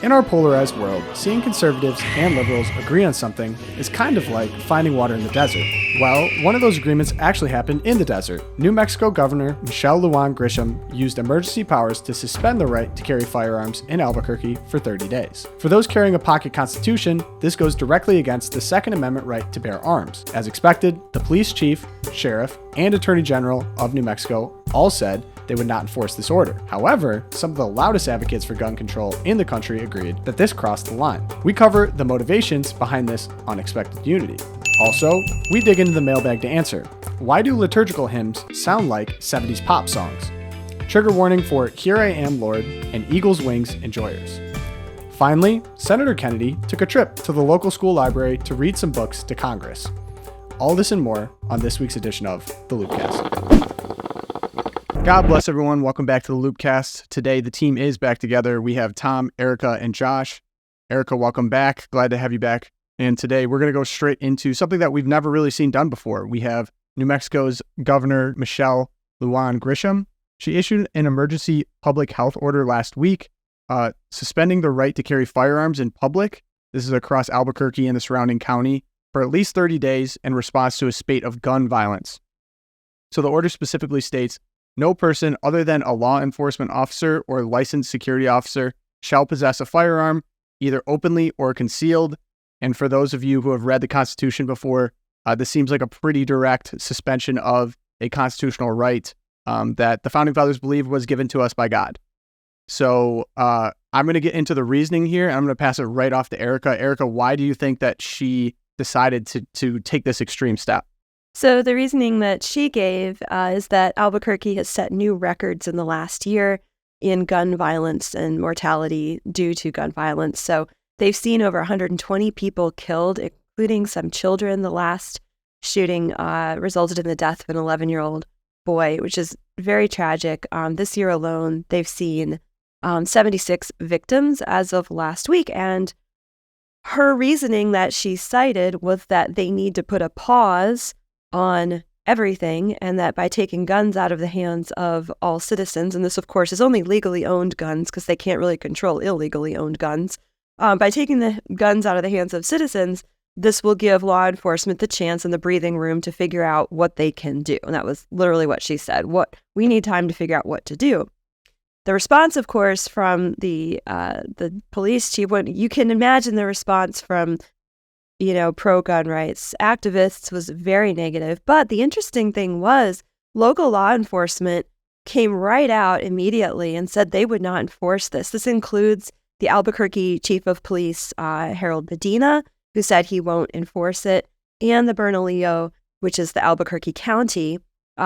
In our polarized world, seeing conservatives and liberals agree on something is kind of like finding water in the desert. Well, one of those agreements actually happened in the desert. New Mexico Governor Michelle Lujan Grisham used emergency powers to suspend the right to carry firearms in Albuquerque for 30 days. For those carrying a pocket constitution, this goes directly against the Second Amendment right to bear arms. As expected, the police chief, sheriff, and attorney general of New Mexico all said they would not enforce this order. However, some of the loudest advocates for gun control in the country agreed that this crossed the line. We cover the motivations behind this unexpected unity. Also, we dig into the mailbag to answer, why do liturgical hymns sound like 70s pop songs? Trigger warning for Here I Am, Lord, and Eagle's Wings Enjoyers. Finally, Senator Kennedy took a trip to the local school library to read some books to Congress. All this and more on this week's edition of the LOOPcast. God bless everyone. Welcome back to the LOOPcast. Today, the team is back together. We have Tom, Erika, and Josh. Erika, welcome back. Glad to have you back. And today, we're going to go straight into something that we've never really seen done before. We have New Mexico's Governor Michelle Lujan Grisham. She issued an emergency public health order last week, suspending the right to carry firearms in public. This is across Albuquerque and the surrounding county for at least 30 days in response to a spate of gun violence. So the order specifically states, no person other than a law enforcement officer or licensed security officer shall possess a firearm, either openly or concealed. And for those of you who have read the Constitution before, this seems like a pretty direct suspension of a constitutional right that the Founding Fathers believe was given to us by God. So I'm going to get into the reasoning here, and I'm going to pass it right off to Erika. Erika, why do you think that she decided to take this extreme step? So the reasoning that she gave is that Albuquerque has set new records in the last year in gun violence and mortality due to gun violence. So they've seen over 120 people killed, including some children. The last shooting resulted in the death of an 11-year-old boy, which is very tragic. This year alone, they've seen 76 victims as of last week. And her reasoning that she cited was that they need to put a pause on everything, and that by taking guns out of the hands of all citizens, and this of course is only legally owned guns because they can't really control illegally owned guns, by taking the guns out of the hands of citizens, this will give law enforcement the chance and the breathing room to figure out what they can do. And that was literally what she said. We need time to figure out what to do. The response, of course, from the police chief, you can imagine the response from pro-gun rights activists was very negative. But the interesting thing was local law enforcement came right out immediately and said they would not enforce this. This includes the Albuquerque chief of police, Harold Medina, who said he won't enforce it, and the Bernalillo, which is the Albuquerque County,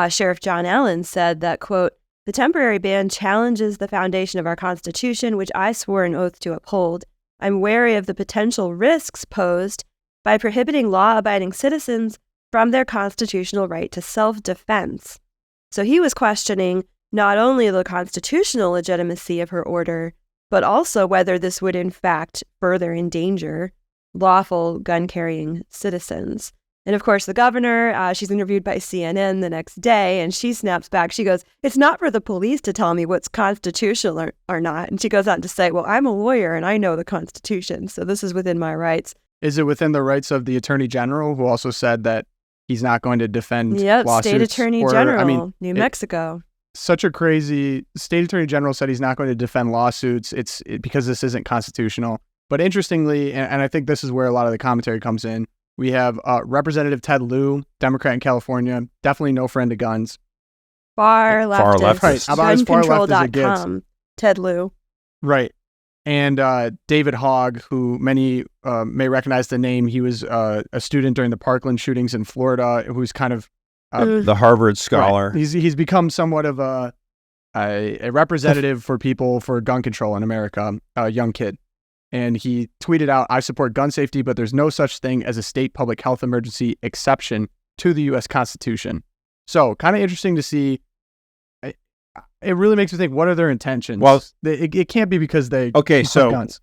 Sheriff John Allen said that, quote, the temporary ban challenges the foundation of our Constitution, which I swore an oath to uphold. I'm wary of the potential risks posed by prohibiting law-abiding citizens from their constitutional right to self-defense. So he was questioning not only the constitutional legitimacy of her order, but also whether this would in fact further endanger lawful gun-carrying citizens. And of course, the governor, she's interviewed by CNN the next day, and she snaps back. She goes, it's not for the police to tell me what's constitutional or not. And she goes on to say, well, I'm a lawyer and I know the Constitution, so this is within my rights. Is it within the rights of the Attorney General, who also said that he's not going to defend lawsuits? State Attorney General, New Mexico. Such a crazy State Attorney General said he's not going to defend lawsuits. It's because this isn't constitutional. But interestingly, and I think this is where a lot of the commentary comes in, we have Representative Ted Lieu, Democrat in California, definitely no friend to guns. Far leftist. Right. About as far left as it gets. Ted Lieu. Right. And David Hogg, who many may recognize the name, he was a student during the Parkland shootings in Florida, who's kind of the Harvard scholar. Right. He's become somewhat of a representative for people for gun control in America, a young kid. And he tweeted out, I support gun safety, but there's no such thing as a state public health emergency exception to the U.S. Constitution. So kind of interesting to see. It really makes me think, what are their intentions? Well, it can't be because they so guns.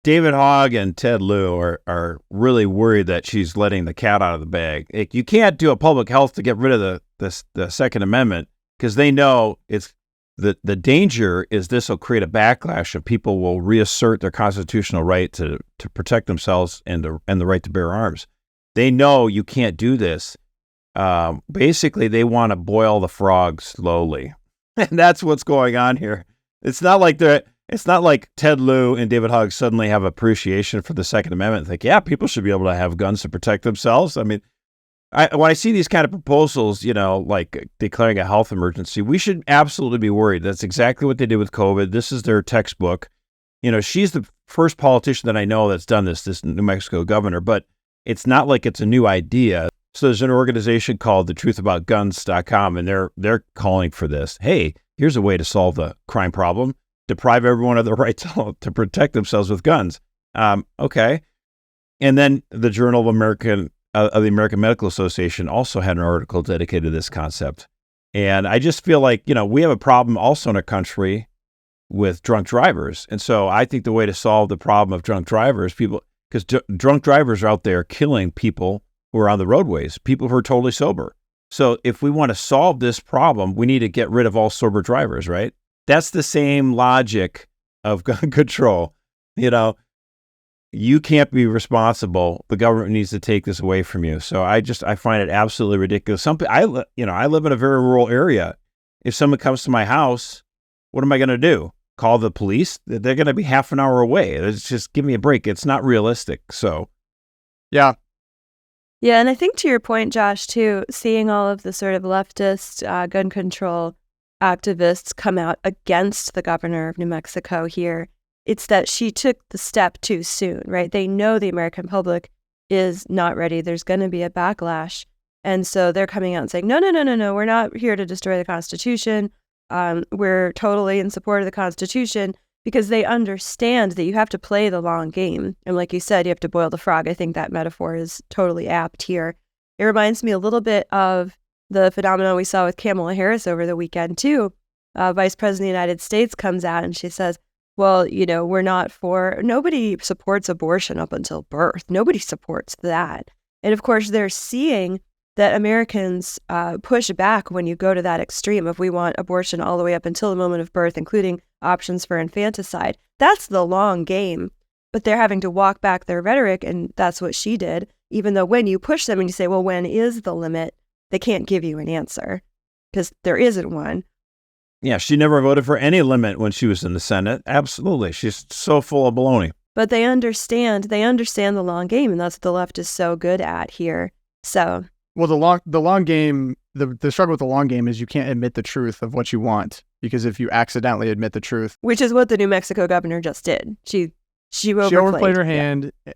David Hogg and Ted Lieu are really worried that she's letting the cat out of the bag. You can't do a public health to get rid of the Second Amendment because they know it's The danger is this will create a backlash and people will reassert their constitutional right to protect themselves and the right to bear arms. They know you can't do this. Basically, they want to boil the frog slowly. And that's what's going on here. It's not like Ted Lieu and David Hogg suddenly have appreciation for the Second Amendment and think, yeah, people should be able to have guns to protect themselves. I mean, when I see these kind of proposals, like declaring a health emergency, we should absolutely be worried. That's exactly what they did with COVID. This is their textbook. She's the first politician that I know that's done this New Mexico governor, but it's not like it's a new idea. So there's an organization called thetruthaboutguns.com, and they're calling for this. Hey, here's a way to solve the crime problem. Deprive everyone of the right to protect themselves with guns. Okay. And then the Journal of the American Medical Association also had an article dedicated to this concept. And I just feel like, we have a problem also in our country with drunk drivers. And so I think the way to solve the problem of drunk drivers, because drunk drivers are out there killing people who are on the roadways, people who are totally sober. So if we want to solve this problem, we need to get rid of all sober drivers, right? That's the same logic of gun control. You can't be responsible. The government needs to take this away from you. So I find it absolutely ridiculous. I live in a very rural area. If someone comes to my house, what am I going to do? Call the police? They're going to be half an hour away. It's just, give me a break. It's not realistic. So, yeah. Yeah, and I think to your point, Josh, too, seeing all of the sort of leftist gun control activists come out against the governor of New Mexico here, it's that she took the step too soon, right? They know the American public is not ready. There's going to be a backlash. And so they're coming out and saying, no, we're not here to destroy the Constitution. We're totally in support of the Constitution, because they understand that you have to play the long game. And like you said, you have to boil the frog. I think that metaphor is totally apt here. It reminds me a little bit of the phenomenon we saw with Kamala Harris over the weekend, too. Vice President of the United States comes out and she says, well, nobody supports abortion up until birth. Nobody supports that. And of course, they're seeing that Americans push back when you go to that extreme of we want abortion all the way up until the moment of birth, including options for infanticide. That's the long game. But they're having to walk back their rhetoric, and that's what she did, even though when you push them and you say, well, when is the limit? They can't give you an answer because there isn't one. Yeah, she never voted for any limit when she was in the Senate. Absolutely. She's so full of baloney. But they understand the long game, and that's what the left is so good at here. So, well, the long game, the struggle with the long game is you can't admit the truth of what you want, because if you accidentally admit the truth, which is what the New Mexico governor just did. She overplayed her hand. Yeah.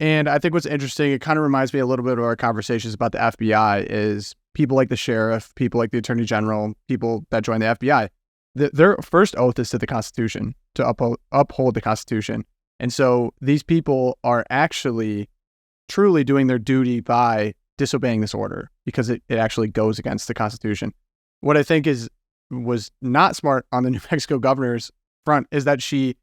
And I think what's interesting, it kind of reminds me a little bit of our conversations about the FBI, is people like the sheriff, people like the attorney general, people that join the FBI, their first oath is to the Constitution, to uphold the Constitution. And so these people are actually truly doing their duty by disobeying this order, because it actually goes against the Constitution. What I think was not smart on the New Mexico governor's front is that she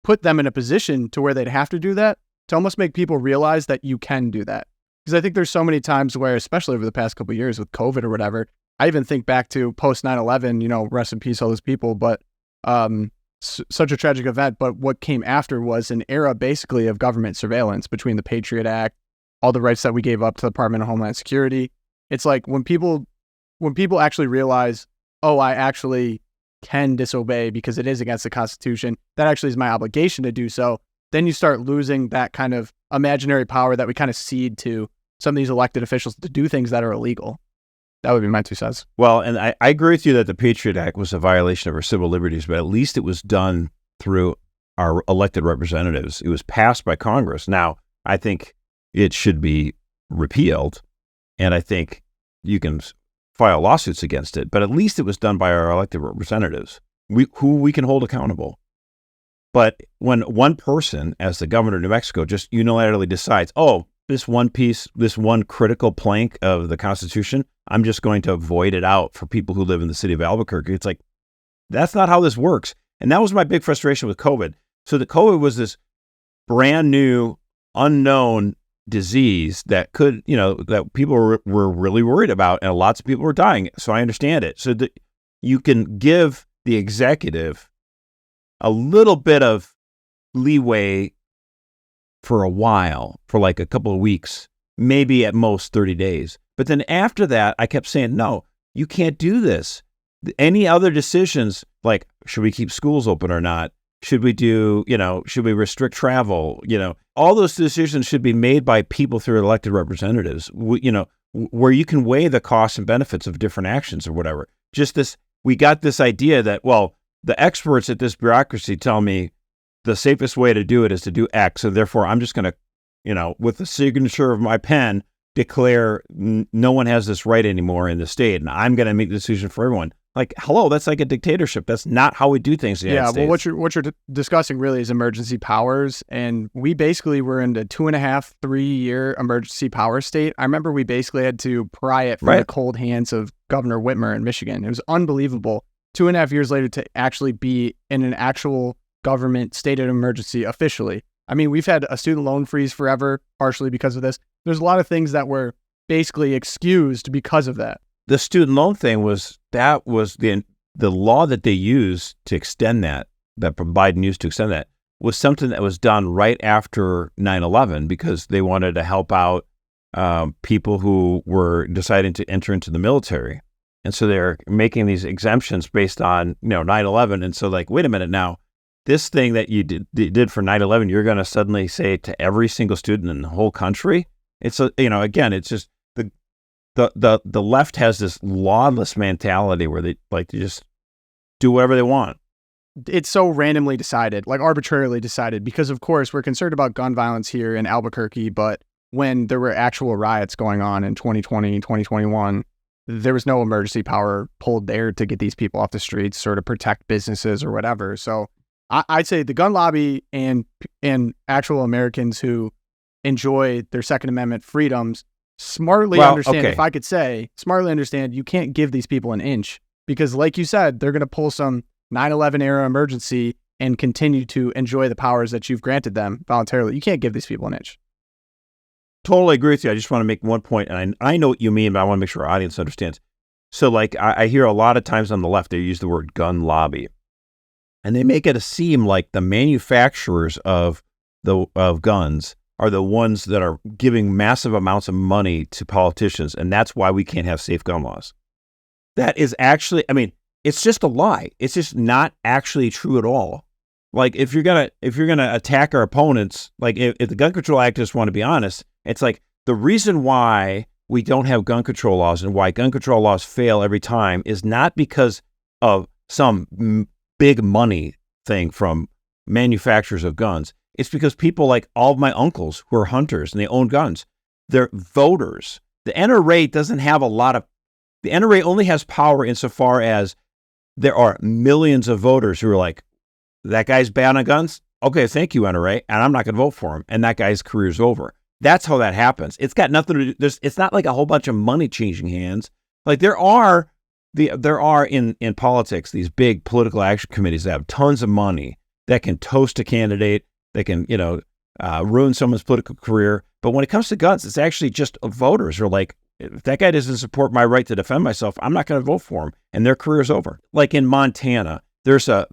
put them in a position to where they'd have to do that, to almost make people realize that you can do that. Because I think there's so many times where, especially over the past couple of years with COVID or whatever, I even think back to post 9/11, rest in peace, all those people, but such a tragic event. But what came after was an era basically of government surveillance between the Patriot Act, all the rights that we gave up to the Department of Homeland Security. It's like when people actually realize, oh, I actually can disobey because it is against the Constitution, that actually is my obligation to do so, then you start losing that kind of imaginary power that we kind of cede to some of these elected officials to do things that are illegal. That would be my 2 cents. Well, and I agree with you that the Patriot Act was a violation of our civil liberties, but at least it was done through our elected representatives. It was passed by Congress. Now, I think it should be repealed, and I think you can file lawsuits against it, but at least it was done by our elected representatives, who we can hold accountable. But when one person, as the governor of New Mexico, just unilaterally decides, oh, this one piece, this one critical plank of the Constitution, I'm just going to void it out for people who live in the city of Albuquerque. It's like, that's not how this works. And that was my big frustration with COVID. So the COVID was this brand new, unknown disease that could, that people were really worried about, and lots of people were dying. So I understand it. So that you can give the executive a little bit of leeway for a while, for like a couple of weeks, maybe at most 30 days. But then after that, I kept saying, no, you can't do this. Any other decisions, like should we keep schools open or not? Should we do, should we restrict travel? All those decisions should be made by people through elected representatives, where you can weigh the costs and benefits of different actions or whatever. We got this idea that, well, the experts at this bureaucracy tell me the safest way to do it is to do X. And therefore I'm just going to, with the signature of my pen, declare no one has this right anymore in the state. And I'm going to make the decision for everyone. Like, hello, that's like a dictatorship. That's not how we do things in the United States. Well, what you're discussing really is emergency powers. And we basically were in a 2.5, 3-year emergency power state. I remember we basically had to pry it from the cold hands of Governor Whitmer in Michigan. It was unbelievable. 2.5 years later to actually be in an actual government state of emergency officially. I mean, we've had a student loan freeze forever, partially because of this. There's a lot of things that were basically excused because of that. The student loan thing was the law that they used to extend that Biden used to extend that was something that was done right after 9/11 because they wanted to help out people who were deciding to enter into the military. And so they're making these exemptions based on 9/11. And so like, wait a minute now, this thing that you did for 9/11, you're going to suddenly say to every single student in the whole country? It's again, it's just the left has this lawless mentality where they like to just do whatever they want. It's so randomly decided, like arbitrarily decided, because of course we're concerned about gun violence here in Albuquerque, but when there were actual riots going on in 2020, 2021, there was no emergency power pulled there to get these people off the streets or to protect businesses or whatever. So I'd say the gun lobby and actual Americans who enjoy their Second Amendment freedoms smartly understand, if I could say, smartly understand you can't give these people an inch because like you said, they're going to pull some 9/11 era emergency and continue to enjoy the powers that you've granted them voluntarily. You can't give these people an inch. Totally agree with you. I just want to make one point, and I know what you mean, but I want to make sure our audience understands. So like I hear a lot of times on the left, they use the word gun lobby, and they make it seem like the manufacturers of guns are the ones that are giving massive amounts of money to politicians, and that's why we can't have safe gun laws. That is actually, it's just a lie. It's just not actually true at all. Like if you're gonna attack our opponents, like if the gun control activists want to be honest, it's like the reason why we don't have gun control laws and why gun control laws fail every time is not because of some big money thing from manufacturers of guns. It's because people like all of my uncles who are hunters and they own guns, they're voters. The NRA doesn't have the NRA only has power insofar as there are millions of voters who are like, that guy's bad on guns? Okay, thank you, NRA, and I'm not going to vote for him. And that guy's career's over. That's how that happens. It's got nothing to do, it's not like a whole bunch of money changing hands. Like there are in politics, these big political action committees that have tons of money that can toast a candidate, that can, ruin someone's political career. But when it comes to guns, it's actually just voters who are like, if that guy doesn't support my right to defend myself, I'm not going to vote for him. And their career's over. Like in Montana, there's a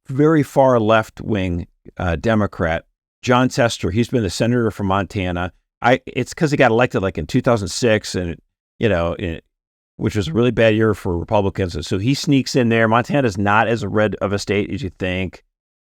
very far left-wing Democrat, John Tester. He's been the senator from Montana. It's because he got elected like in 2006, and which was a really bad year for Republicans. And so he sneaks in there. Montana's not as red of a state as you think,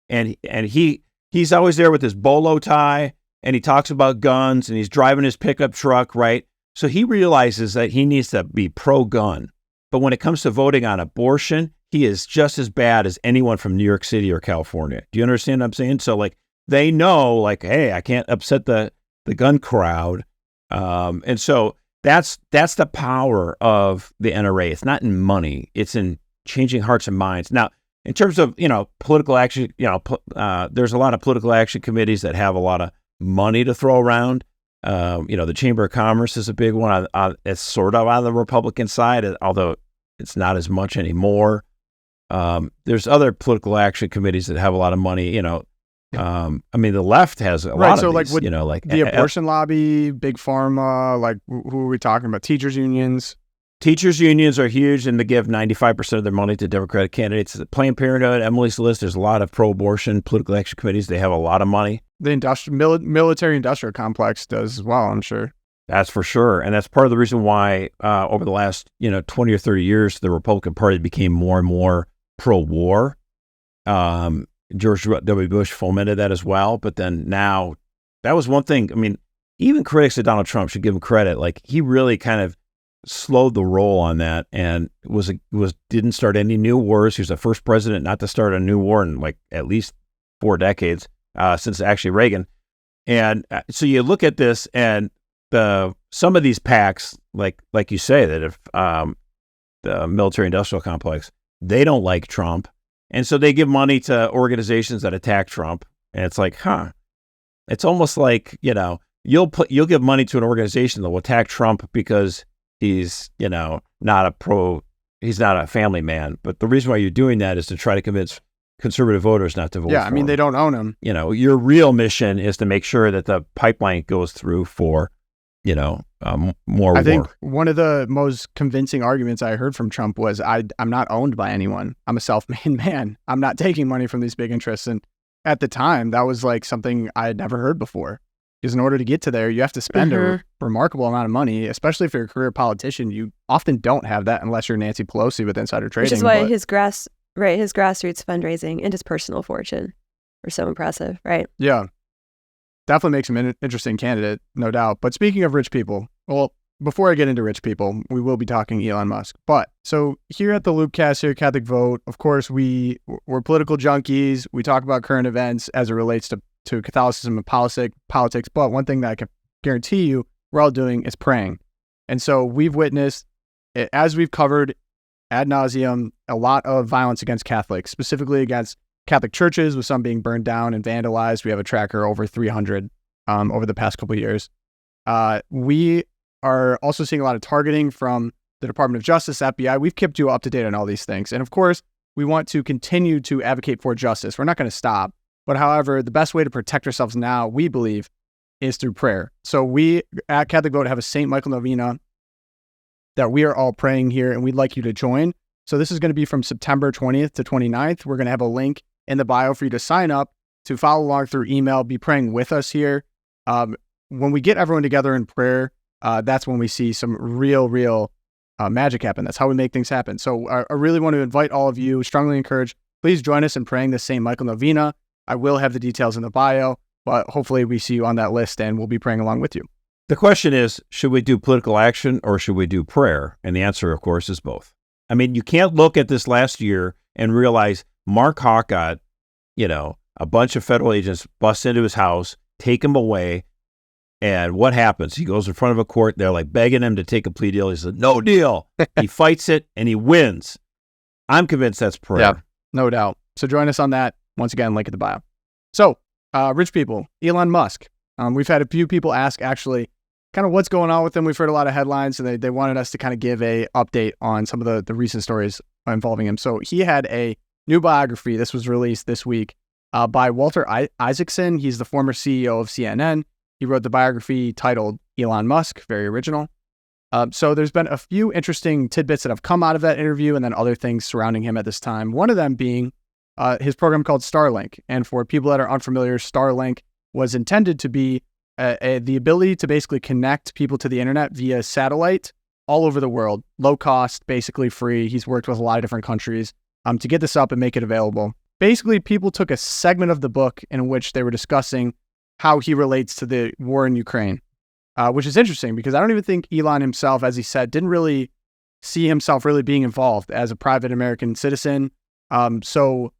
and he's always there with his bolo tie, and he talks about guns, and he's driving his pickup truck, right? So he realizes that he needs to be pro-gun. But when it comes to voting on abortion, he is just as bad as anyone from New York City or California. Do you understand what I'm saying? So like they know, like, hey, I can't upset the gun crowd, and so that's the power of the NRA. It's not in money; it's in changing hearts and minds. Now, in terms of political action, there's a lot of political action committees that have a lot of money to throw around. The Chamber of Commerce is a big one. It's sort of on the Republican side, although it's not as much anymore. There's other political action committees that have a lot of money. The left has a lot of like these, with the abortion lobby, big pharma, like who are we talking about? Teachers unions, Teachers' unions are huge, and they give 95% of their money to Democratic candidates. Planned Parenthood, Emily's List, there's a lot of pro-abortion political action committees. They have a lot of money. The military-industrial complex does as well, I'm sure. That's for sure. And that's part of the reason why over the last 20 or 30 years, the Republican Party became more and more pro-war. George W. Bush fomented that as well. But then now, that was one thing. I mean, even critics of Donald Trump should give him credit. Like, he really kind of slowed the roll on that and didn't start any new wars. He was the first president not to start a new war in like at least 4 decades since actually Reagan. And so you look at this, and some of these PACs, like you say, that if the military-industrial complex, they don't like Trump, and so they give money to organizations that attack Trump. And it's like, it's almost like you'll give money to an organization that will attack Trump because he's not a family man. But the reason why you're doing that is to try to convince conservative voters not to vote. Yeah, I mean, him. They don't own him. Your real mission is to make sure that the pipeline goes through for more war. I think one of the most convincing arguments I heard from Trump was, I'm not owned by anyone. I'm a self-made man. I'm not taking money from these big interests. And at the time, that was like something I had never heard before. Because in order to get to there, you have to spend a remarkable amount of money, especially if you're a career politician. You often don't have that unless you're Nancy Pelosi with insider trading. Which is why his grassroots fundraising and his personal fortune are so impressive, right? Yeah. Definitely makes him an interesting candidate, no doubt. But speaking of rich people, well, before I get into rich people, we will be talking Elon Musk. But so here at the Loopcast, here at Catholic Vote, of course, we're political junkies. We talk about current events as it relates to Catholicism and politics. But one thing that I can guarantee you we're all doing is praying. And so we've witnessed, as we've covered ad nauseum, a lot of violence against Catholics, specifically against Catholic churches, with some being burned down and vandalized. We have a tracker over 300 over the past couple of years. We are also seeing a lot of targeting from the Department of Justice, FBI. We've kept you up to date on all these things. And of course, we want to continue to advocate for justice. We're not going to stop. But however, the best way to protect ourselves now, we believe, is through prayer. So we at Catholic Vote have a St. Michael Novena that we are all praying here, and we'd like you to join. So this is going to be from September 20th to 29th. We're going to have a link in the bio for you to sign up, to follow along through email, be praying with us here. When we get everyone together in prayer, that's when we see some real magic happen. That's how we make things happen. So I really want to invite all of you, strongly encourage, please join us in praying the St. Michael Novena. I will have the details in the bio, but hopefully we see you on that list and we'll be praying along with you. The question is, should we do political action or should we do prayer? And the answer, of course, is both. I mean, you can't look at this last year and realize Mark Hawk got, a bunch of federal agents bust into his house, take him away. And what happens? He goes in front of a court. They're like begging him to take a plea deal. He says, no deal. He fights it and he wins. I'm convinced that's prayer. Yeah, no doubt. So join us on that. Once again, link in the bio. So, rich people, Elon Musk. We've had a few people ask, actually, kind of what's going on with him. We've heard a lot of headlines, and they wanted us to kind of give a update on some of the recent stories involving him. So he had a new biography. This was released this week by Walter Isaacson. He's the former CEO of CNN. He wrote the biography titled Elon Musk, very original. So there's been a few interesting tidbits that have come out of that interview, and then other things surrounding him at this time. One of them being his program called Starlink. And for people that are unfamiliar, Starlink was intended to be the ability to basically connect people to the internet via satellite all over the world, low cost, basically free. He's worked with a lot of different countries to get this up and make it available. Basically, people took a segment of the book in which they were discussing how he relates to the war in Ukraine, which is interesting because I don't even think Elon himself, as he said, didn't really see himself really being involved as a private American citizen. So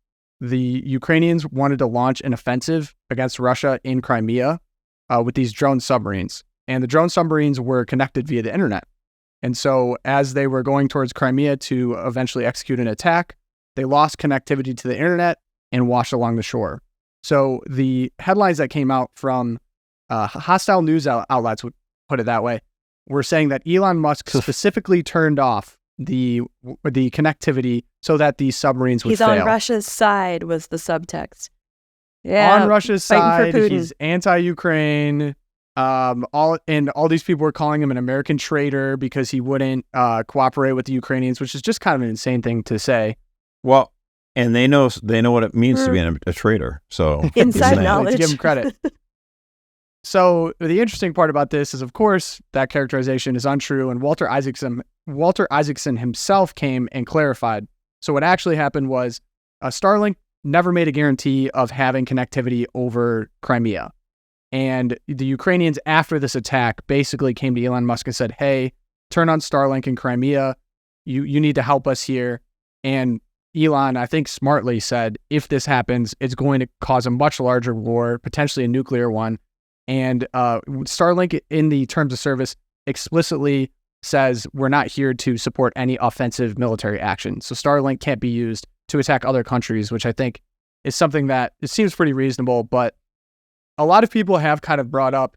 the Ukrainians wanted to launch an offensive against Russia in Crimea with these drone submarines. And the drone submarines were connected via the internet. And so as they were going towards Crimea to eventually execute an attack, they lost connectivity to the internet and washed along the shore. So the headlines that came out from hostile news outlets, would put it that way, were saying that Elon Musk specifically turned off the connectivity so that these submarines would fail. He's on Russia's side was the subtext. Yeah, on Russia's side, he's anti-Ukraine. All these people were calling him an American traitor because he wouldn't cooperate with the Ukrainians, which is just kind of an insane thing to say. Well, and they know what it means to be a traitor. So inside knowledge. To give him credit. So the interesting part about this is, of course, that characterization is untrue, and Walter Isaacson himself came and clarified. So what actually happened was Starlink never made a guarantee of having connectivity over Crimea. And the Ukrainians, after this attack, basically came to Elon Musk and said, hey, turn on Starlink in Crimea. You need to help us here. And Elon, I think smartly said, if this happens, it's going to cause a much larger war, potentially a nuclear one. And Starlink, in the terms of service, explicitly says we're not here to support any offensive military action. So Starlink can't be used to attack other countries, which I think is something that it seems pretty reasonable, but a lot of people have kind of brought up,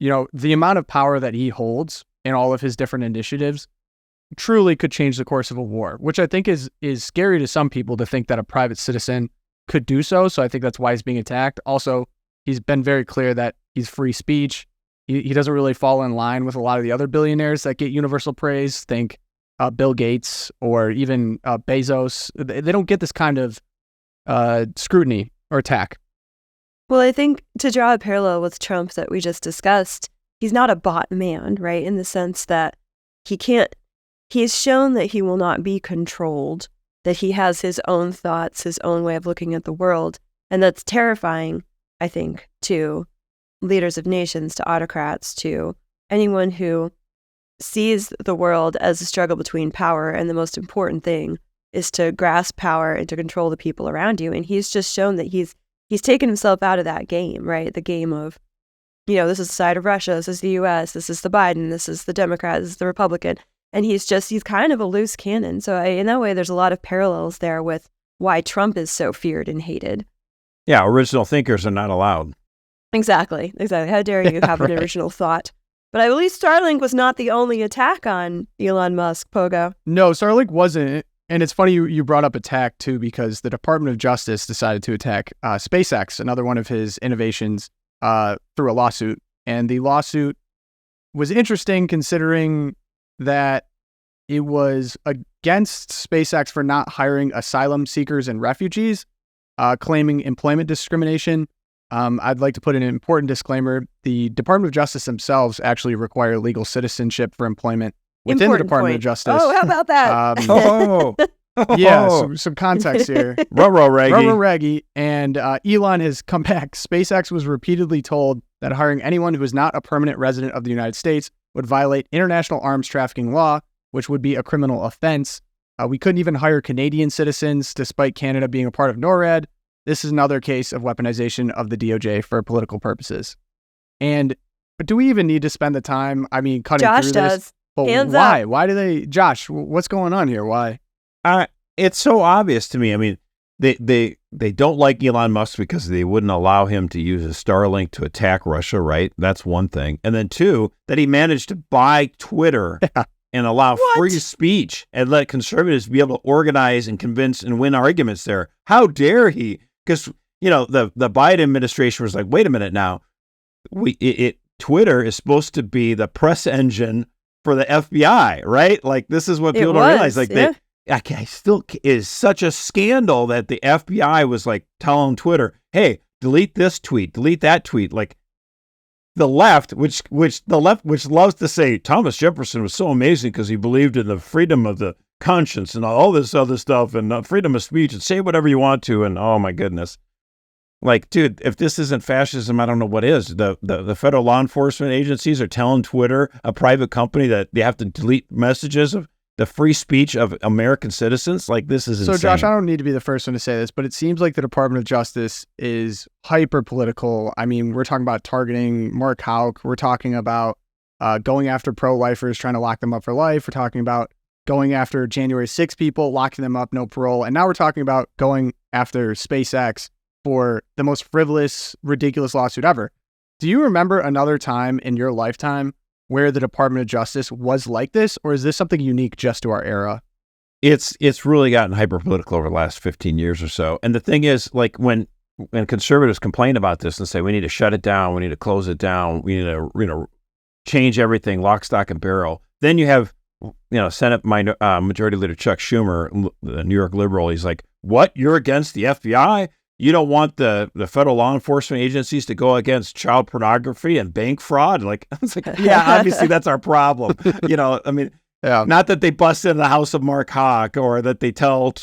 the amount of power that he holds in all of his different initiatives truly could change the course of a war, which I think is scary to some people to think that a private citizen could do so. So I think that's why he's being attacked. Also, he's been very clear that he's free speech. He doesn't really fall in line with a lot of the other billionaires that get universal praise. Think Bill Gates or even Bezos. They don't get this kind of scrutiny or attack. Well, I think to draw a parallel with Trump that we just discussed, he's not a bot man, right? In the sense that he's shown that he will not be controlled, that he has his own thoughts, his own way of looking at the world. And that's terrifying, I think, to leaders of nations, to autocrats, to anyone who sees the world as a struggle between power. And the most important thing is to grasp power and to control the people around you. And he's just shown that he's taken himself out of that game, right? The game of, this is the side of Russia, this is the US, this is the Biden, this is the Democrat, this is the Republican. And he's kind of a loose cannon. So in that way, there's a lot of parallels there with why Trump is so feared and hated. Yeah, original thinkers are not allowed. Exactly. How dare you have an original thought? But I believe Starlink was not the only attack on Elon Musk, Pogo. No, Starlink wasn't. And it's funny you brought up attack, too, because the Department of Justice decided to attack SpaceX, another one of his innovations, through a lawsuit. And the lawsuit was interesting considering that it was against SpaceX for not hiring asylum seekers and refugees, claiming employment discrimination. I'd like to put in an important disclaimer. The Department of Justice themselves actually require legal citizenship for employment within the Department of Justice. Oh, how about that? Yeah, some context here. Raggy. And Elon has come back. SpaceX was repeatedly told that hiring anyone who is not a permanent resident of the United States would violate international arms trafficking law, which would be a criminal offense. We couldn't even hire Canadian citizens, despite Canada being a part of NORAD. This is another case of weaponization of the DOJ for political purposes. But do we even need to spend the time, cutting Josh through does. this? But Hands why? up. Why do they... Josh, what's going on here? Why? It's so obvious to me. They don't like Elon Musk because they wouldn't allow him to use his Starlink to attack Russia, right? That's one thing. And then two, that he managed to buy Twitter and allow free speech and let conservatives be able to organize and convince and win arguments there. How dare he? Because, the Biden administration was like, wait a minute now. Twitter is supposed to be the press engine for the FBI, right? Like, this is what people don't realize. Like, yeah. It is such a scandal that the FBI was like telling Twitter, hey, delete this tweet, delete that tweet. Like, the left, which loves to say Thomas Jefferson was so amazing because he believed in the freedom of the conscience and all this other stuff and freedom of speech and say whatever you want to. And oh my goodness. Like, dude, if this isn't fascism, I don't know what is. The federal law enforcement agencies are telling Twitter, a private company, that they have to delete messages of the free speech of American citizens. Like, this is insane. So, Josh, I don't need to be the first one to say this, but it seems like the Department of Justice is hyper political. We're talking about targeting Mark Houck. We're talking about going after pro-lifers, trying to lock them up for life. We're talking about going after January 6 people, locking them up, no parole. And now we're talking about going after SpaceX for the most frivolous, ridiculous lawsuit ever. Do you remember another time in your lifetime where the Department of Justice was like this, or is this something unique just to our era? It's really gotten hyper political over the last 15 years or so. And the thing is, like, when and conservatives complain about this and say, we need to shut it down, we need to close it down, we need to change everything, lock, stock, and barrel. Then you have, Senate Majority Leader Chuck Schumer, the New York liberal. He's like, what? You're against the FBI? You don't want the federal law enforcement agencies to go against child pornography and bank fraud? Like, I was like, yeah, obviously that's our problem. Not that they bust into the house of Mark Hawk or that they tell,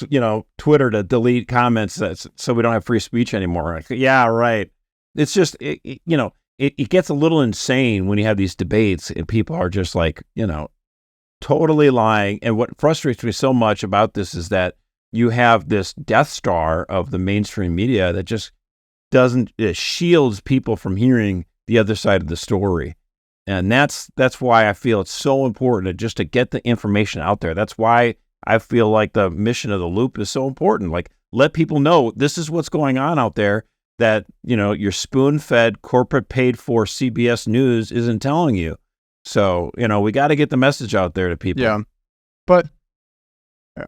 Twitter to delete comments so we don't have free speech anymore. Like, yeah, right. It's just, it gets a little insane when you have these debates and people are just like, totally lying. And what frustrates me so much about this is that you have this Death Star of the mainstream media that just it shields people from hearing the other side of the story. And that's why I feel it's so important to get the information out there. That's why I feel like the mission of the Loop is so important. Like, let people know this is what's going on out there that, your spoon-fed, corporate paid-for CBS News isn't telling you. So, we got to get the message out there to people. Yeah.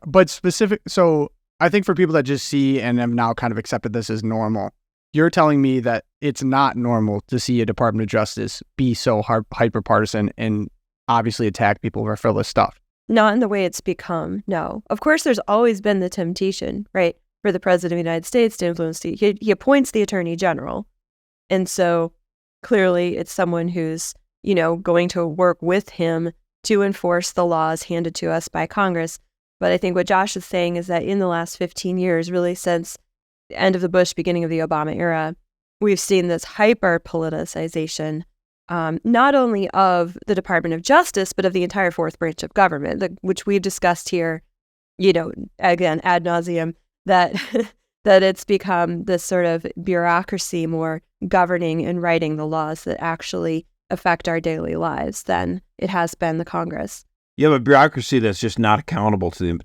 But specific, so I think for people that just see and have now kind of accepted this as normal, you're telling me that it's not normal to see a Department of Justice be so hyper-partisan and obviously attack people for frivolous stuff. Not in the way it's become, no. Of course, there's always been the temptation, right, for the President of the United States to influence he appoints the Attorney General. And so clearly it's someone who's, going to work with him to enforce the laws handed to us by Congress. But I think what Josh is saying is that in the last 15 years, really since the end of the Bush, beginning of the Obama era, we've seen this hyper-politicization, not only of the Department of Justice, but of the entire fourth branch of government, which we've discussed here, again, ad nauseum, that it's become this sort of bureaucracy more governing and writing the laws that actually affect our daily lives than it has been the Congress. You have a bureaucracy that's just not accountable to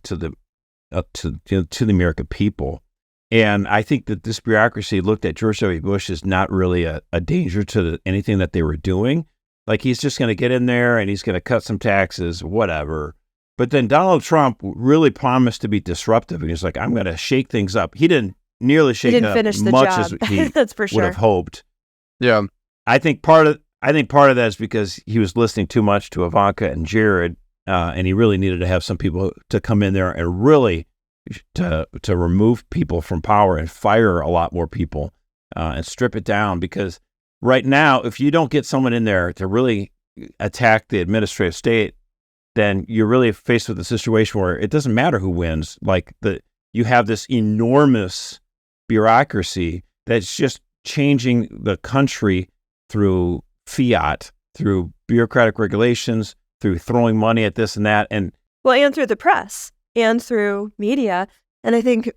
the American people. And I think that this bureaucracy looked at George W. Bush as not really a danger to anything that they were doing. Like, he's just going to get in there and he's going to cut some taxes, whatever. But then Donald Trump really promised to be disruptive. And he's like, I'm going to shake things up. He didn't nearly shake it up as much as he That's for sure. would have hoped. Yeah. I think part of that is because he was listening too much to Ivanka and Jared. And he really needed to have some people to come in there and really to remove people from power and fire a lot more people and strip it down. Because right now, if you don't get someone in there to really attack the administrative state, then you're really faced with a situation where it doesn't matter who wins. Like, you have this enormous bureaucracy that's just changing the country through fiat, through bureaucratic regulations, through throwing money at this and that. And through the press and through media. And I think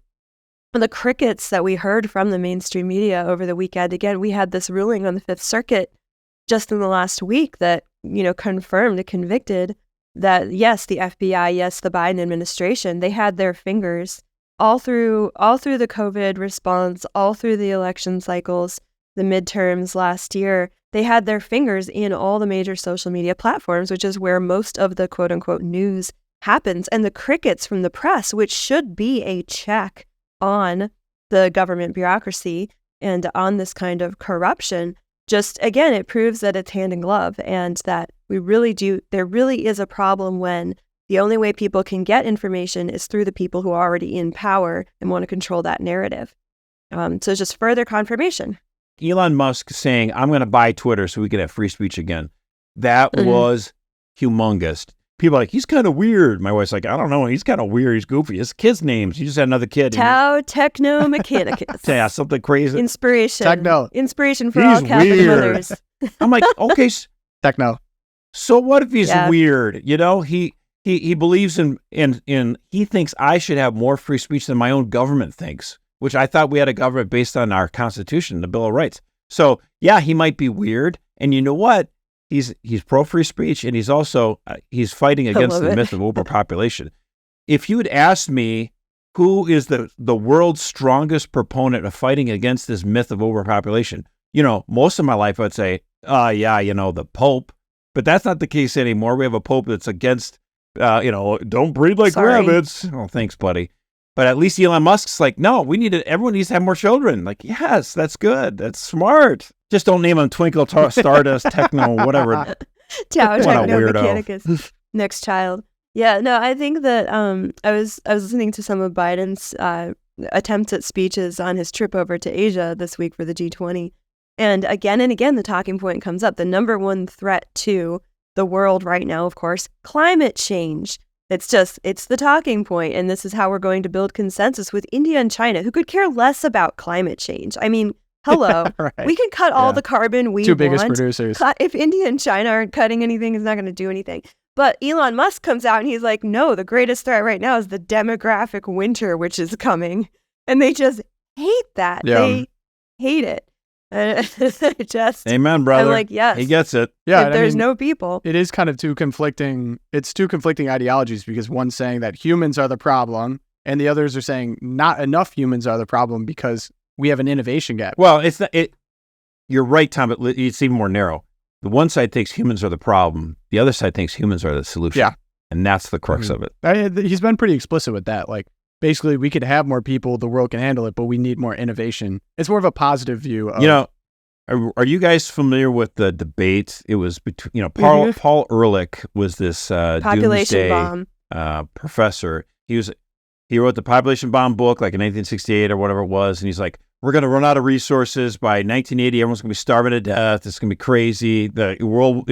the crickets that we heard from the mainstream media over the weekend, again, we had this ruling on the Fifth Circuit just in the last week that, confirmed, convicted that, yes, the FBI, yes, the Biden administration, they had their fingers all through the COVID response, all through the election cycles, the midterms last year. They had their fingers in all the major social media platforms, which is where most of the quote unquote news happens. And the crickets from the press, which should be a check on the government bureaucracy and on this kind of corruption, just, again, it proves that it's hand in glove and that there really is a problem when the only way people can get information is through the people who are already in power and want to control that narrative. So it's just further confirmation. Elon Musk saying, I'm going to buy Twitter so we can have free speech again. That was humongous. People are like, he's kind of weird. My wife's like, I don't know. He's kind of weird. He's goofy. His kid's names. He just had another kid. Tau Techno Mechanicus. Yeah, something crazy. Inspiration. Techno. Inspiration for all Catholic weird. mothers. I'm like, okay. Techno. So what if he's weird? He believes in he thinks I should have more free speech than my own government thinks, which I thought we had a government based on our Constitution, the Bill of Rights. So yeah, he might be weird. And you know what? He's pro free speech, and he's also he's fighting against the myth of overpopulation. If you had asked me who is the world's strongest proponent of fighting against this myth of overpopulation, most of my life I'd say, the Pope. But that's not the case anymore. We have a Pope that's against, don't breed like rabbits. Oh, thanks, buddy. But at least Elon Musk's like, no, everyone needs to have more children. Like, yes, that's good. That's smart. Just don't name them Twinkle, Stardust, Techno, whatever. Tau, What a Techno, weirdo. Mechanicus, next child. Yeah, no, I think that I was listening to some of Biden's attempts at speeches on his trip over to Asia this week for the G20. And again, the talking point comes up. The number one threat to the world right now, of course, climate change. It's the talking point, and this is how we're going to build consensus with India and China, who could care less about climate change. I mean, hello, Right. we can cut all the carbon we Two want. biggest producers. If India and China aren't cutting anything, it's not going to do anything. But Elon Musk comes out and he's like, no, the greatest threat right now is the demographic winter, which is coming. And they just hate that. Yeah. They hate it. Just, Amen, brother. I'm like, yes. He gets it. Yeah, If there's no people. It is kind of two conflicting ideologies, because one's saying that humans are the problem and the others are saying not enough humans are the problem because we have an innovation gap. Well, it's not, you're right, Tom, but it's even more narrow. The one side thinks humans are the problem. The other side thinks humans are the solution. Yeah. And that's the crux of it. He's been pretty explicit with that. Like, basically, we could have more people, the world can handle it, but we need more innovation. It's more of a positive view of... Are you guys familiar with the debate? It was between, Paul Ehrlich was this Population doomsday bomb. professor. He wrote the population bomb book like in 1968 or whatever it was, and he's like, we're going to run out of resources by 1980. Everyone's going to be starving to death. It's going to be crazy. The world,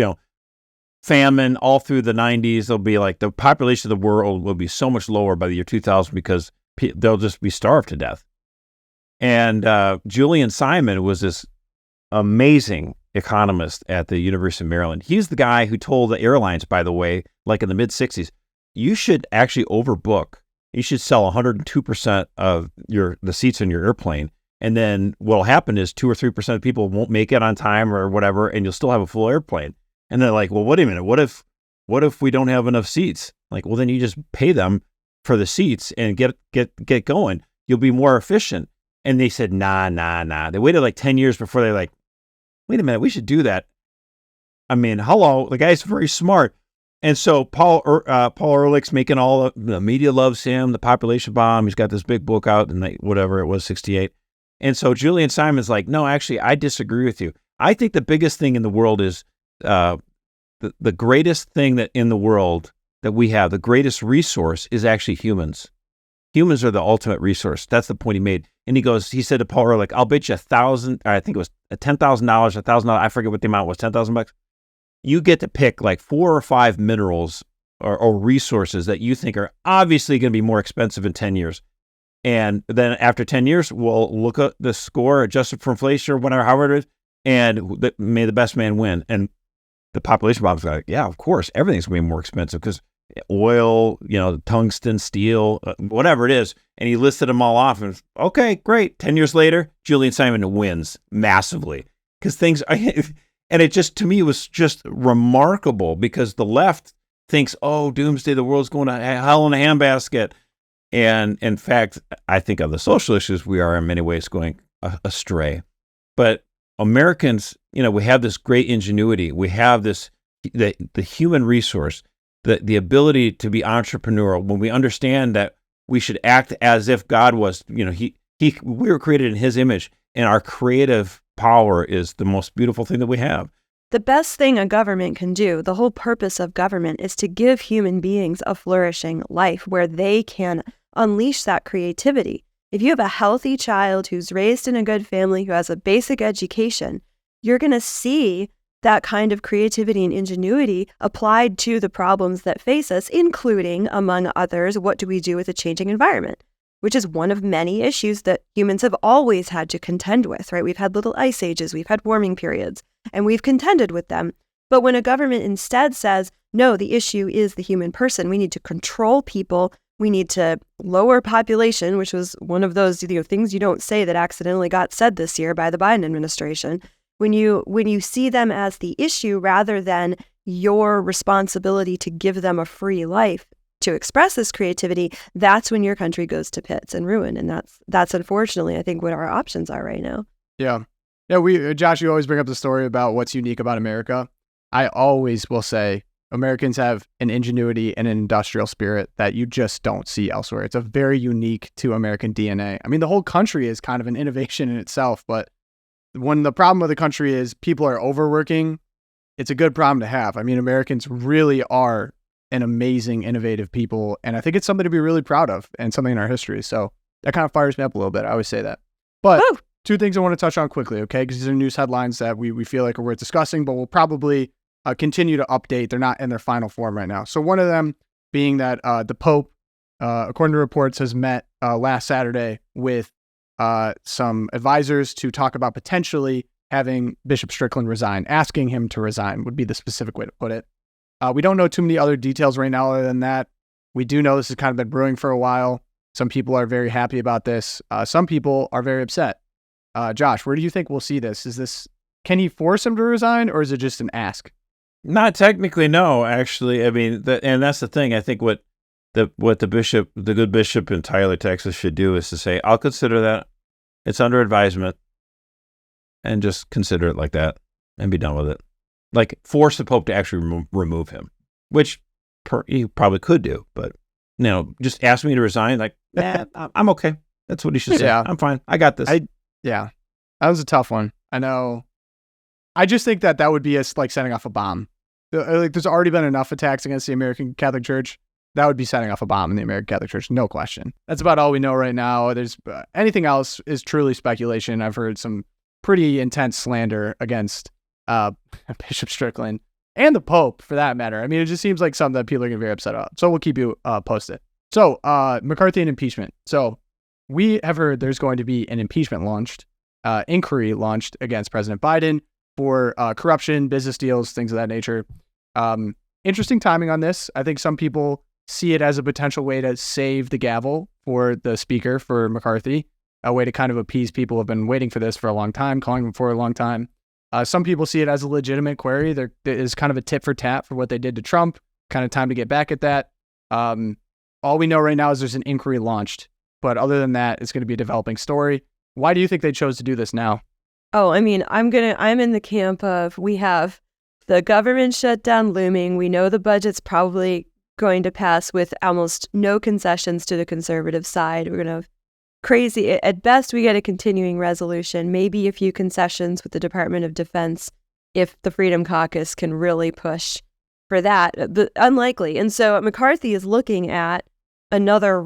famine all through the 90s. There'll be like the population of the world will be so much lower by the year 2000 because they'll just be starved to death. And Julian Simon was this amazing economist at the University of Maryland. He's the guy who told the airlines, by the way, like in the mid-60s, you should actually overbook. You should sell 102% of the seats in your airplane. And then what'll happen is 2 or 3% of people won't make it on time or whatever, and you'll still have a full airplane. And they're like, well, wait a minute. What if we don't have enough seats? Like, well, then you just pay them for the seats and get going. You'll be more efficient. And they said, nah. They waited like 10 years before they're like, wait a minute, we should do that. I mean, hello, the guy's very smart. And so Paul Ehrlich's making all the media loves him, the population bomb. He's got this big book out in whatever it was, 68. And so Julian Simon's like, no, actually, I disagree with you. I think the biggest thing in the world is the greatest thing that in the world that we have, the greatest resource is actually humans. Humans are the ultimate resource. That's the point he made. And he said to Paul Ehrlich, I'll bet you $1,000, I think it was $10,000, $1,000, I forget what the amount was, $10,000. You get to pick like 4 or 5 minerals or resources that you think are obviously going to be more expensive in 10 years. And then after 10 years, we'll look at the score adjusted for inflation or whatever, however it is, and may the best man win. And the population bomb's like, yeah, of course, everything's going to be more expensive because oil, tungsten, steel, whatever it is. And he listed them all off and okay, great. 10 years later, Julian Simon wins massively because things are, and it just, to me, was just remarkable because the left thinks, oh, doomsday, the world's going to hell in a handbasket. And in fact, I think of the social issues, we are in many ways going astray. But Americans, we have this great ingenuity. We have the human resource, the ability to be entrepreneurial. When we understand that we should act as if God was, we were created in his image, and our creative power is the most beautiful thing that we have. The best thing a government can do, the whole purpose of government, is to give human beings a flourishing life where they can unleash that creativity. If you have a healthy child who's raised in a good family, who has a basic education, you're going to see that kind of creativity and ingenuity applied to the problems that face us, including, among others, what do we do with a changing environment, which is one of many issues that humans have always had to contend with, right? We've had little ice ages, we've had warming periods, and we've contended with them. But when a government instead says, no, the issue is the human person, we need to control people, we need to lower population, which was one of those things you don't say that accidentally got said this year by the Biden administration. When you see them as the issue rather than your responsibility to give them a free life to express this creativity, that's when your country goes to pits and ruin. And that's unfortunately, I think, what our options are right now. Yeah. Yeah, Josh, you always bring up the story about what's unique about America. I always will say Americans have an ingenuity and an industrial spirit that you just don't see elsewhere. It's a very unique to American DNA. I mean, the whole country is kind of an innovation in itself, but when the problem with the country is people are overworking, it's a good problem to have. I mean, Americans really are an amazing, innovative people, and I think it's something to be really proud of and something in our history. So that kind of fires me up a little bit. I always say that. But two things I want to touch on quickly, okay? Because these are news headlines that we feel like are worth discussing, but we'll probably continue to update. They're not in their final form right now. So one of them being that the Pope, according to reports, has met last Saturday with some advisors to talk about potentially having Bishop Strickland resign. Asking him to resign would be the specific way to put it. We don't know too many other details right now other than that. We do know this has kind of been brewing for a while. Some people are very happy about this. Some people are very upset. Josh, where do you think we'll see this? Can he force him to resign, or is it just an ask? Not technically, no, actually. I mean, and that's the thing. I think what the good bishop in Tyler, Texas should do is to say, I'll consider that. It's under advisement, and just consider it like that and be done with it. Like, force the Pope to actually remove him, which he probably could do, but, just ask me to resign. Like, I'm okay. That's what he should say. Yeah. I'm fine. I got this. Yeah, that was a tough one. I know. I just think that would be like setting off a bomb. Like, there's already been enough attacks against the American Catholic Church. That would be setting off a bomb in the American Catholic Church, no question. That's about all we know right now. There's anything else is truly speculation. I've heard some pretty intense slander against Bishop Strickland and the Pope, for that matter. I mean, it just seems like something that people are going to be very upset about. So we'll keep you posted. So McCarthy and impeachment. So we have heard there's going to be an impeachment inquiry launched against President Biden for corruption, business deals, things of that nature. Interesting timing on this. I think some people see it as a potential way to save the gavel for the speaker, for McCarthy, a way to kind of appease people who have been waiting for this for a long time, calling them for a long time. Some people see it as a legitimate query. There is kind of a tit for tat for what they did to Trump, kind of time to get back at that. All we know right now is there's an inquiry launched, but other than that, it's going to be a developing story. Why do you think they chose to do this now? Oh, I mean, I'm in the camp of, we have the government shutdown looming. We know the budget's probably going to pass with almost no concessions to the conservative side. We're going to have crazy, at best, we get a continuing resolution, maybe a few concessions with the Department of Defense if the Freedom Caucus can really push for that. Unlikely. And so McCarthy is looking at another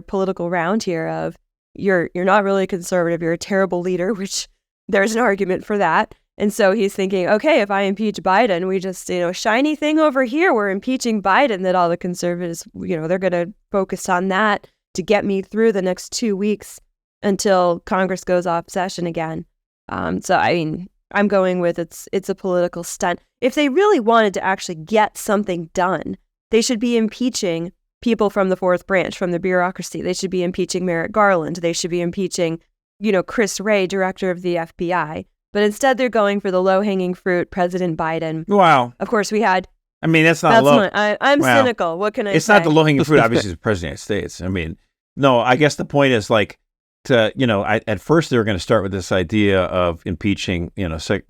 political round here of, you're not really conservative, you're a terrible leader, which there's an argument for that. And so he's thinking, okay, if I impeach Biden, we just, shiny thing over here, we're impeaching Biden, that all the conservatives, they're going to focus on that to get me through the next 2 weeks until Congress goes off session again. So, I mean, I'm going with it's a political stunt. If they really wanted to actually get something done, they should be impeaching people from the fourth branch, from the bureaucracy. They should be impeaching Merrick Garland. They should be impeaching, Chris Wray, director of the FBI. But instead, they're going for the low-hanging fruit, President Biden. Wow. Of course, we had... I mean, that's not low. I'm cynical. What can I say? It's not the low-hanging fruit, obviously, the President of the United States. I mean, no, I guess the point is, like, at first they were going to start with this idea of impeaching,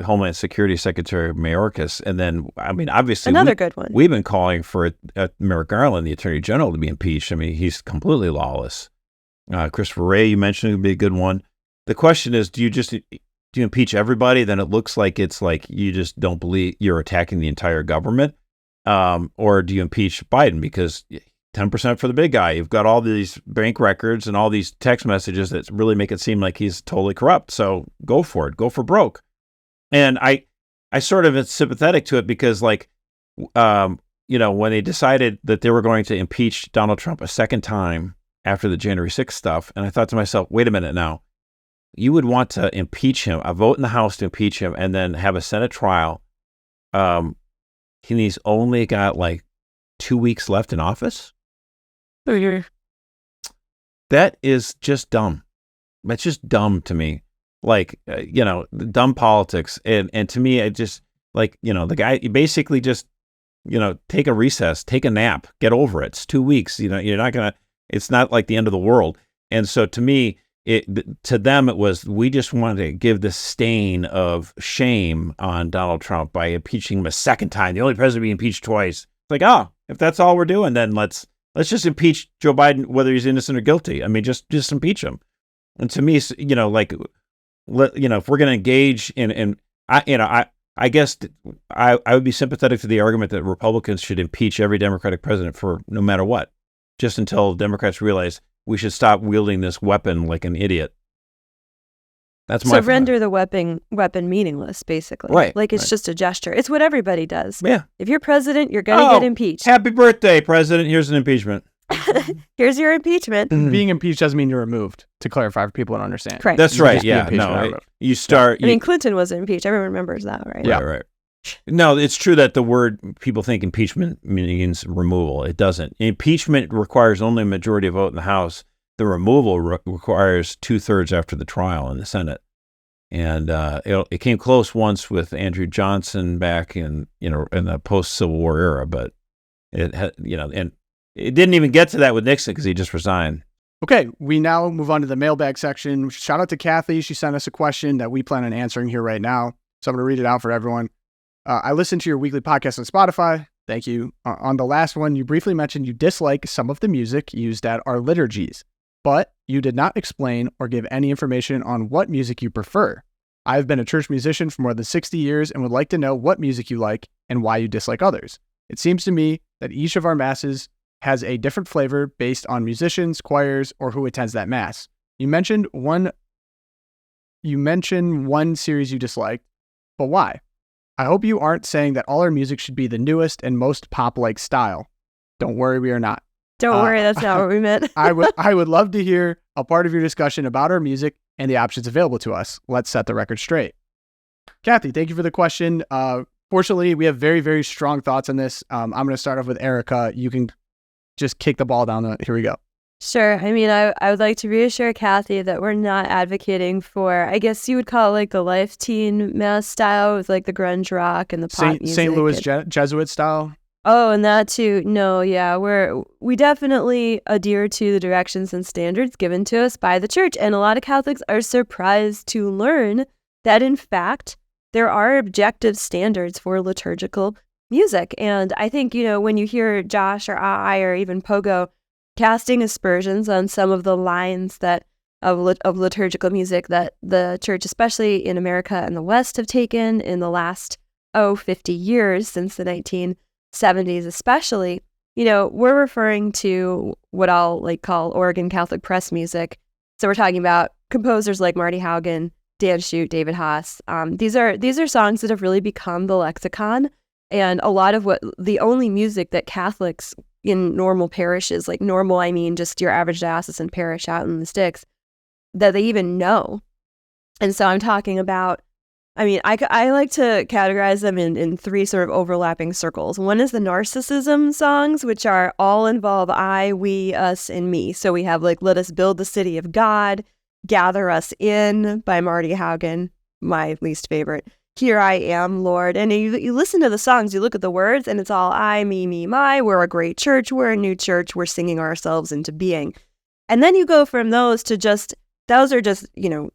Homeland Security Secretary Mayorkas. And then, I mean, obviously... Another good one. We've been calling for Merrick Garland, the Attorney General, to be impeached. I mean, he's completely lawless. Christopher Wray, you mentioned, would be a good one. The question is, do you impeach everybody? Then it looks like it's like you just don't believe you're attacking the entire government. Or do you impeach Biden because 10% for the big guy? You've got all these bank records and all these text messages that really make it seem like he's totally corrupt. So go for it. Go for broke. And I sort of am sympathetic to it because, like, when they decided that they were going to impeach Donald Trump a second time after the January 6th stuff, and I thought to myself, wait a minute now. You would want to impeach him, a vote in the House to impeach him, and then have a Senate trial. He's only got like 2 weeks left in office. That is just dumb. That's just dumb to me. Like, dumb politics. And to me, it just, like, the guy, you basically just, take a recess, take a nap, get over it. It's 2 weeks. You're not going to, it's not like the end of the world. And so to me, to them, it was, we just wanted to give the stain of shame on Donald Trump by impeaching him a second time. The only president to be impeached twice. It's like, oh, if that's all we're doing, then let's just impeach Joe Biden, whether he's innocent or guilty. I mean, just impeach him. And to me, if we're going to engage I guess I would be sympathetic to the argument that Republicans should impeach every Democratic president for no matter what, just until Democrats realize we should stop wielding this weapon like an idiot. That's my render the weapon meaningless, basically. Right. Like it's just a gesture. It's what everybody does. Yeah. If you're president, you're going to get impeached. Happy birthday, President. Here's an impeachment. Here's your impeachment. Being impeached doesn't mean you're removed, to clarify for people who don't understand. Correct. That's right. Yeah. You start. I mean, Clinton was impeached. Everyone remembers that, right? Yeah. Right. No, it's true that the word, people think impeachment means removal. It doesn't. Impeachment requires only a majority vote in the House. The removal requires 2/3 after the trial in the Senate. And it came close once with Andrew Johnson back in the post-Civil War era, but it had, and it didn't even get to that with Nixon because he just resigned. Okay, we now move on to the mailbag section. Shout out to Kathy. She sent us a question that we plan on answering here right now. So I'm going to read it out for everyone. I listened to your weekly podcast on Spotify. Thank you. On the last one, you briefly mentioned you dislike some of the music used at our liturgies, but you did not explain or give any information on what music you prefer. I've been a church musician for more than 60 years and would like to know what music you like and why you dislike others. It seems to me that each of our masses has a different flavor based on musicians, choirs, or who attends that mass. You mentioned one series you disliked, but why? I hope you aren't saying that all our music should be the newest and most pop-like style. Don't worry, we are not. Don't worry, that's not what we meant. I would love to hear a part of your discussion about our music and the options available to us. Let's set the record straight. Kathy, thank you for the question. Fortunately, we have very, very strong thoughts on this. I'm going to start off with Erika. You can just kick the ball down. Here we go. Sure. I mean, I would like to reassure Kathy that we're not advocating for, I guess you would call it like the Life Teen mass style with like the grunge rock and the pop music. St. Louis Jesuit style? Oh, and that too. No, yeah, we definitely adhere to the directions and standards given to us by the church. And a lot of Catholics are surprised to learn that, in fact, there are objective standards for liturgical music. And I think, when you hear Josh or I or even Pogo casting aspersions on some of the lines of liturgical music that the church, especially in America and the West, have taken in the last, 50 years since the 1970s especially, we're referring to what I'll call Oregon Catholic press music. So we're talking about composers like Marty Haugen, Dan Schutt, David Haas. These are songs that have really become the lexicon, and a lot of the only music that Catholics in normal parishes, like normal, I mean just your average diocesan parish out in the sticks, that they even know. And so I'm talking about, I like to categorize them in three sort of overlapping circles. One is the narcissism songs, which all involve I, we, us, and me. So we have Let Us Build the City of God, Gather Us In by Marty Haugen, my least favorite. Here I Am, Lord. And you listen to the songs, you look at the words, and it's all I, me, my. We're a great church. We're a new church. We're singing ourselves into being. And then you go from those to those are just,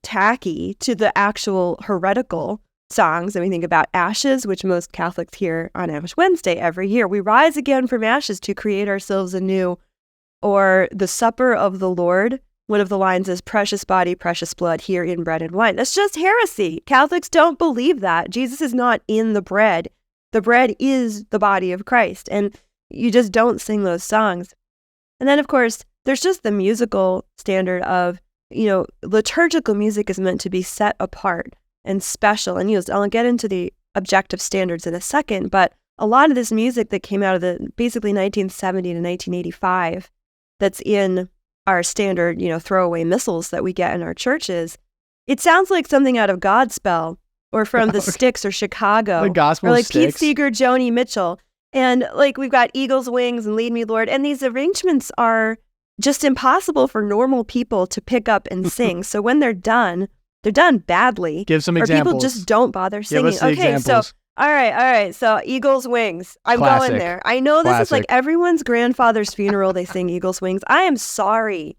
tacky to the actual heretical songs. And we think about ashes, which most Catholics hear on Ash Wednesday every year. We rise again from ashes to create ourselves anew. Or the Supper of the Lord. One of the lines is precious body, precious blood here in bread and wine. That's just heresy. Catholics don't believe that. Jesus is not in the bread. The bread is the body of Christ. And you just don't sing those songs. And then, of course, there's just the musical standard of, liturgical music is meant to be set apart and special and used. I'll get into the objective standards in a second, but a lot of this music that came out of the basically 1970 to 1985 that's in our standard, throwaway missals that we get in our churches, it sounds like something out of Godspell or from the Styx or Chicago. The gospel or Styx. Pete Seeger, Joni Mitchell. And we've got Eagle's Wings and Lead Me Lord. And these arrangements are just impossible for normal people to pick up and sing. So when they're done badly. Give some or examples. People just don't bother singing. Give us the examples. So all right. So Eagle's Wings. I'm Classic. going there. I know this is Classic. everyone's grandfather's funeral. They sing Eagle's Wings. I am sorry.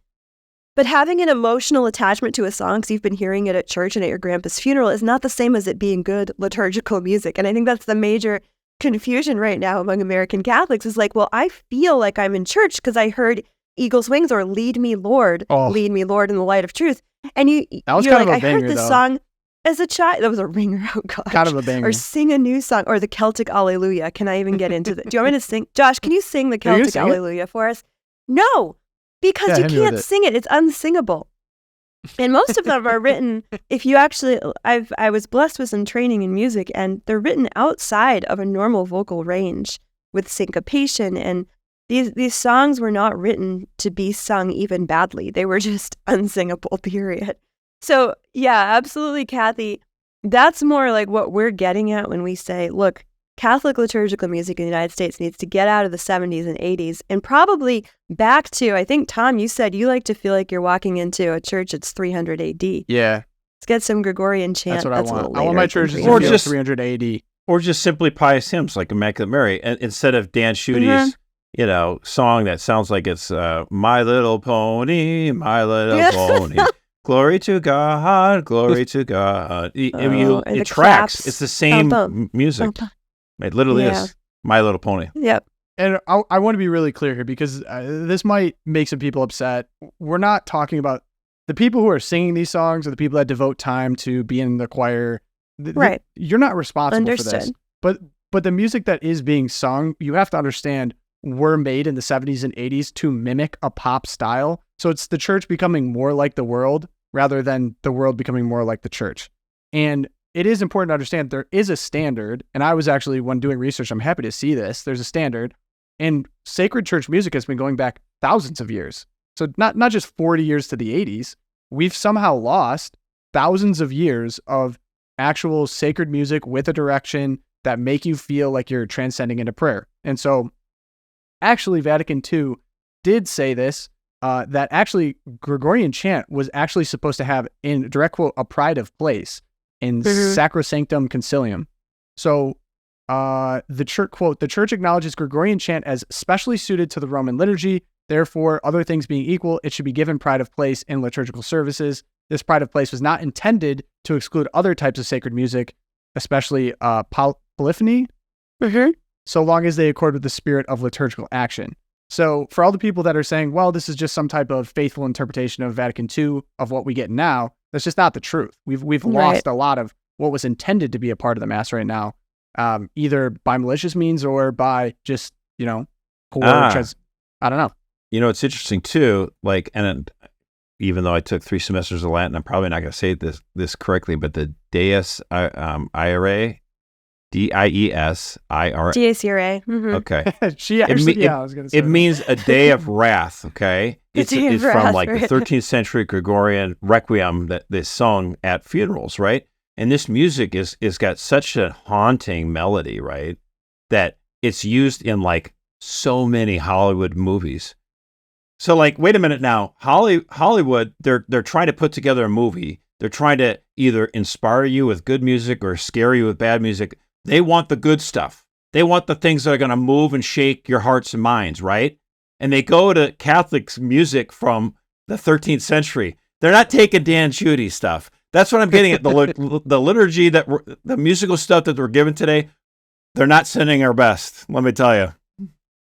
But having an emotional attachment to a song because you've been hearing it at church and at your grandpa's funeral is not the same as it being good liturgical music. And I think that's the major confusion right now among American Catholics is like, well, I feel like I'm in church because I heard Eagle's Wings or Lead Me Lord in the light of truth. And you're like, I heard this song as a child. That was a ringer. Oh, gosh. Kind of a banger. Or sing a new song. Or the Celtic Alleluia. Can I even get into that? Do you want me to sing? Josh, can you sing the Celtic Alleluia for us? No, because you can't sing it. It's unsingable. And most of them are written, if you actually, I was blessed with some training in music, and they're written outside of a normal vocal range with syncopation. And these songs were not written to be sung even badly. They were just unsingable, period. So yeah, absolutely, Kathy. That's more like what we're getting at when we say, look, Catholic liturgical music in the United States needs to get out of the 70s and 80s and probably back to, I think, Tom, you said you like to feel like you're walking into a church that's 300 AD. Yeah. Let's get some Gregorian chant. That's what I want. I want my churches to feel 300 AD. Or just simply pious hymns like Immaculate Mary, and instead of Dan Schuette's, song that sounds like it's My Little Pony, My Little Pony. Glory to God, glory to God. It tracks. Claps. It's the same music. It literally is My Little Pony. Yep. And I want to be really clear here because this might make some people upset. We're not talking about the people who are singing these songs or the people that devote time to be in the choir. Right. You're not responsible for Understood. this. But the music that is being sung, you have to understand, were made in the 70s and 80s to mimic a pop style. So it's the church becoming more like the world rather than the world becoming more like the church. And it is important to understand there is a standard. And I was actually, when doing research, I'm happy to see this. There's a standard. And sacred church music has been going back thousands of years. So not just 40 years to the 80s. We've somehow lost thousands of years of actual sacred music with a direction that make you feel like you're transcending into prayer. And so actually Vatican II did say this, that actually Gregorian chant was actually supposed to have, in direct quote, a pride of place in Sacrosanctum Concilium. So the church, quote, the church acknowledges Gregorian chant as specially suited to the Roman liturgy. Therefore, other things being equal, it should be given pride of place in liturgical services. This pride of place was not intended to exclude other types of sacred music, especially polyphony, so long as they accord with the spirit of liturgical action. So for all the people that are saying, well, this is just some type of faithful interpretation of Vatican II of what we get now, that's just not the truth. We've lost a lot of what was intended to be a part of the Mass right now, either by malicious means or by just, poor, I don't know. It's interesting too, and even though I took 3 semesters of Latin, I'm probably not going to say this correctly, but the Dies Irae, D-I-E-S-I-R-A. Dies Irae. Okay. I was going to say it means a day of wrath, okay? It's from the 13th century Gregorian requiem that they sung at funerals, right? And this music is got such a haunting melody, right? That it's used in so many Hollywood movies. So wait a minute now, Hollywood, they're trying to put together a movie. They're trying to either inspire you with good music or scare you with bad music. They want the good stuff. They want the things that are going to move and shake your hearts and minds, right? And they go to Catholic music from the 13th century. They're not taking Dan Schuette stuff. That's what I'm getting at. The liturgy, the musical stuff that we're given today, they're not sending our best, let me tell you.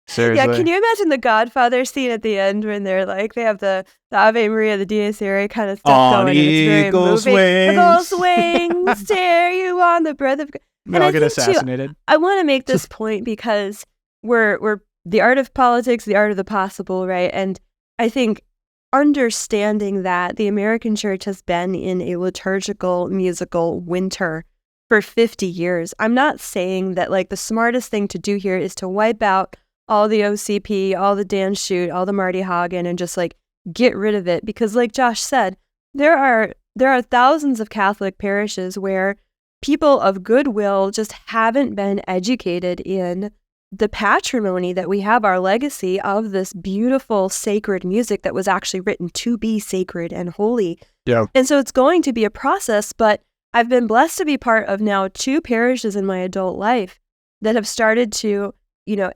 Seriously. Yeah, can you imagine the Godfather scene at the end when they're they have the Ave Maria, the Dies Irae kind of stuff on going, and it's very moving. Eagle's wings, tear you on the breath of God. And I'll get assassinated. I want to make this point because we're the art of politics, the art of the possible, right? And I think understanding that the American church has been in a liturgical musical winter for 50 years. I'm not saying that the smartest thing to do here is to wipe out all the OCP, all the Dan Schuette, all the Marty Hagen, and just get rid of it. Because like Josh said, there are thousands of Catholic parishes where people of goodwill just haven't been educated in the patrimony that we have, our legacy of this beautiful sacred music that was actually written to be sacred and holy. Yeah. And so it's going to be a process, but I've been blessed to be part of now 2 parishes in my adult life that have started to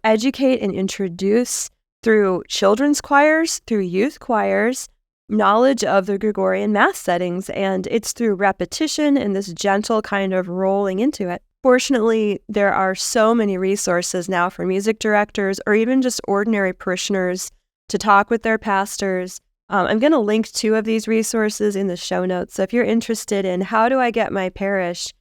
educate and introduce through children's choirs, through youth choirs, knowledge of the Gregorian mass settings, and it's through repetition and this gentle kind of rolling into it. Fortunately, there are so many resources now for music directors or even just ordinary parishioners to talk with their pastors. I'm going to link 2 of these resources in the show notes. So if you're interested in how do I get my parish,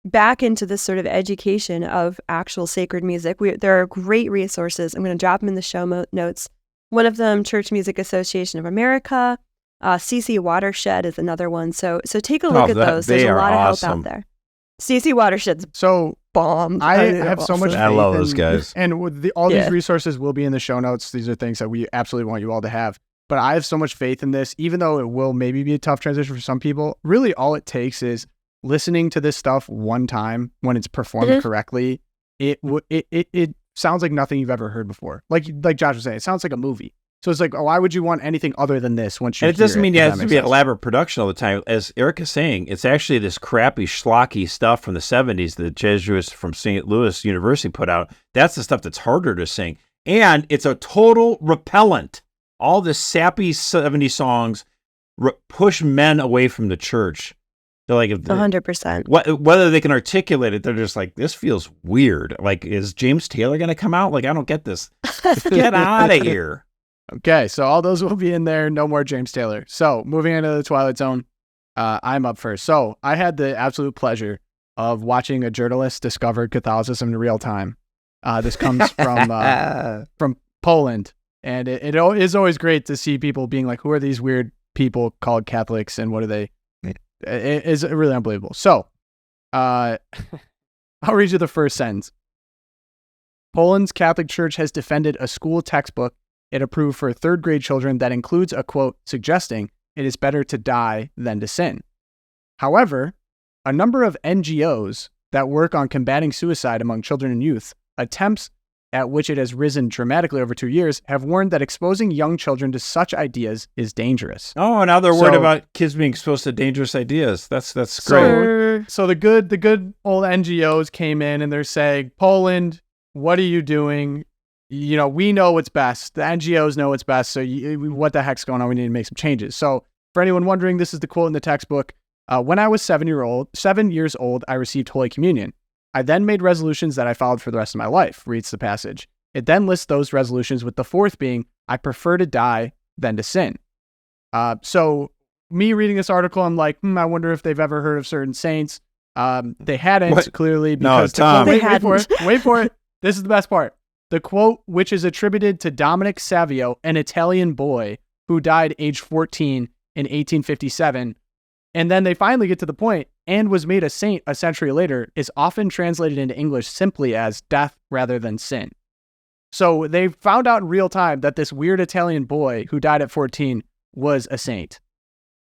back into this sort of education of actual sacred music, there are great resources. I'm going to drop them in the show notes. One of them, Church Music Association of America, CC Watershed is another one. So take a look at those. There's a lot of help out there. CC Watershed's bomb. I have so much faith. I love those guys. And with all these resources will be in the show notes. These are things that we absolutely want you all to have. But I have so much faith in this, even though it will maybe be a tough transition for some people. Really, all it takes is listening to this stuff one time when it's performed correctly. It sounds like nothing you've ever heard before. Like Josh was saying, it sounds like a movie. So it's like, why would you want anything other than this once you hear it? And it doesn't mean it has to be an elaborate production all the time. As Erika's saying, it's actually this crappy, schlocky stuff from the 70s that the Jesuits from St. Louis University put out. That's the stuff that's harder to sing. And it's a total repellent. All the sappy 70s songs push men away from the church. They're like, 100%. Whether they can articulate it, they're just like, this feels weird. Like, is James Taylor going to come out? Like, I don't get this. Get out of here. Okay, so all those will be in there. No more James Taylor. So moving into the Twilight Zone, I'm up first. So I had the absolute pleasure of watching a journalist discover Catholicism in real time. This comes from Poland. And it is always great to see people being like, who are these weird people called Catholics and what are they? It is really unbelievable. So I'll read you the first sentence. Poland's Catholic Church has defended a school textbook it approved for 3rd grade children that includes a quote suggesting it is better to die than to sin. However, a number of NGOs that work on combating suicide among children and youth, attempts at which it has risen dramatically over 2 years, have warned that exposing young children to such ideas is dangerous. Oh, now they're worried about kids being exposed to dangerous ideas. That's great. So the good old NGOs came in and they're saying, Poland, what are you doing? We know what's best. The NGOs know what's best. So what the heck's going on? We need to make some changes. So for anyone wondering, this is the quote in the textbook. When I was 7 years old, I received Holy Communion. I then made resolutions that I followed for the rest of my life, reads the passage. It then lists those resolutions with the 4th being, I prefer to die than to sin. So me reading this article, I'm like, I wonder if they've ever heard of certain saints. They hadn't, clearly. Because no, Tom. Wait for it. This is the best part. The quote, which is attributed to Dominic Savio, an Italian boy who died age 14 in 1857, and then they finally get to the point, and was made a saint a century later, is often translated into English simply as death rather than sin. So they found out in real time that this weird Italian boy who died at 14 was a saint.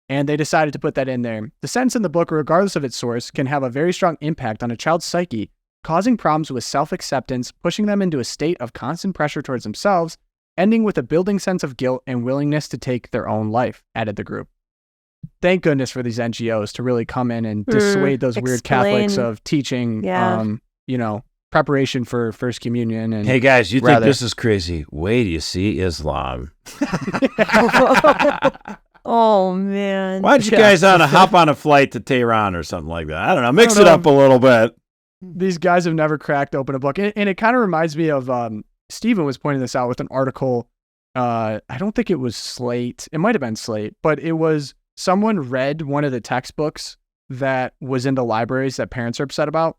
And they decided to put that in there. The sentence in the book, regardless of its source, can have a very strong impact on a child's psyche, causing problems with self-acceptance, pushing them into a state of constant pressure towards themselves, ending with a building sense of guilt and willingness to take their own life, added the group. Thank goodness for these NGOs to really come in and dissuade those weird Catholics of teaching, preparation for First Communion. And hey guys, you think this is crazy? Wait, you see Islam. Oh man! Why don't you guys hop on a flight to Tehran or something like that? I don't know. Mix it up a little bit. These guys have never cracked open a book, and it kind of reminds me of Stephen was pointing this out with an article. I don't think it was Slate. It might have been Slate, but it was someone read one of the textbooks that was in the libraries that parents are upset about.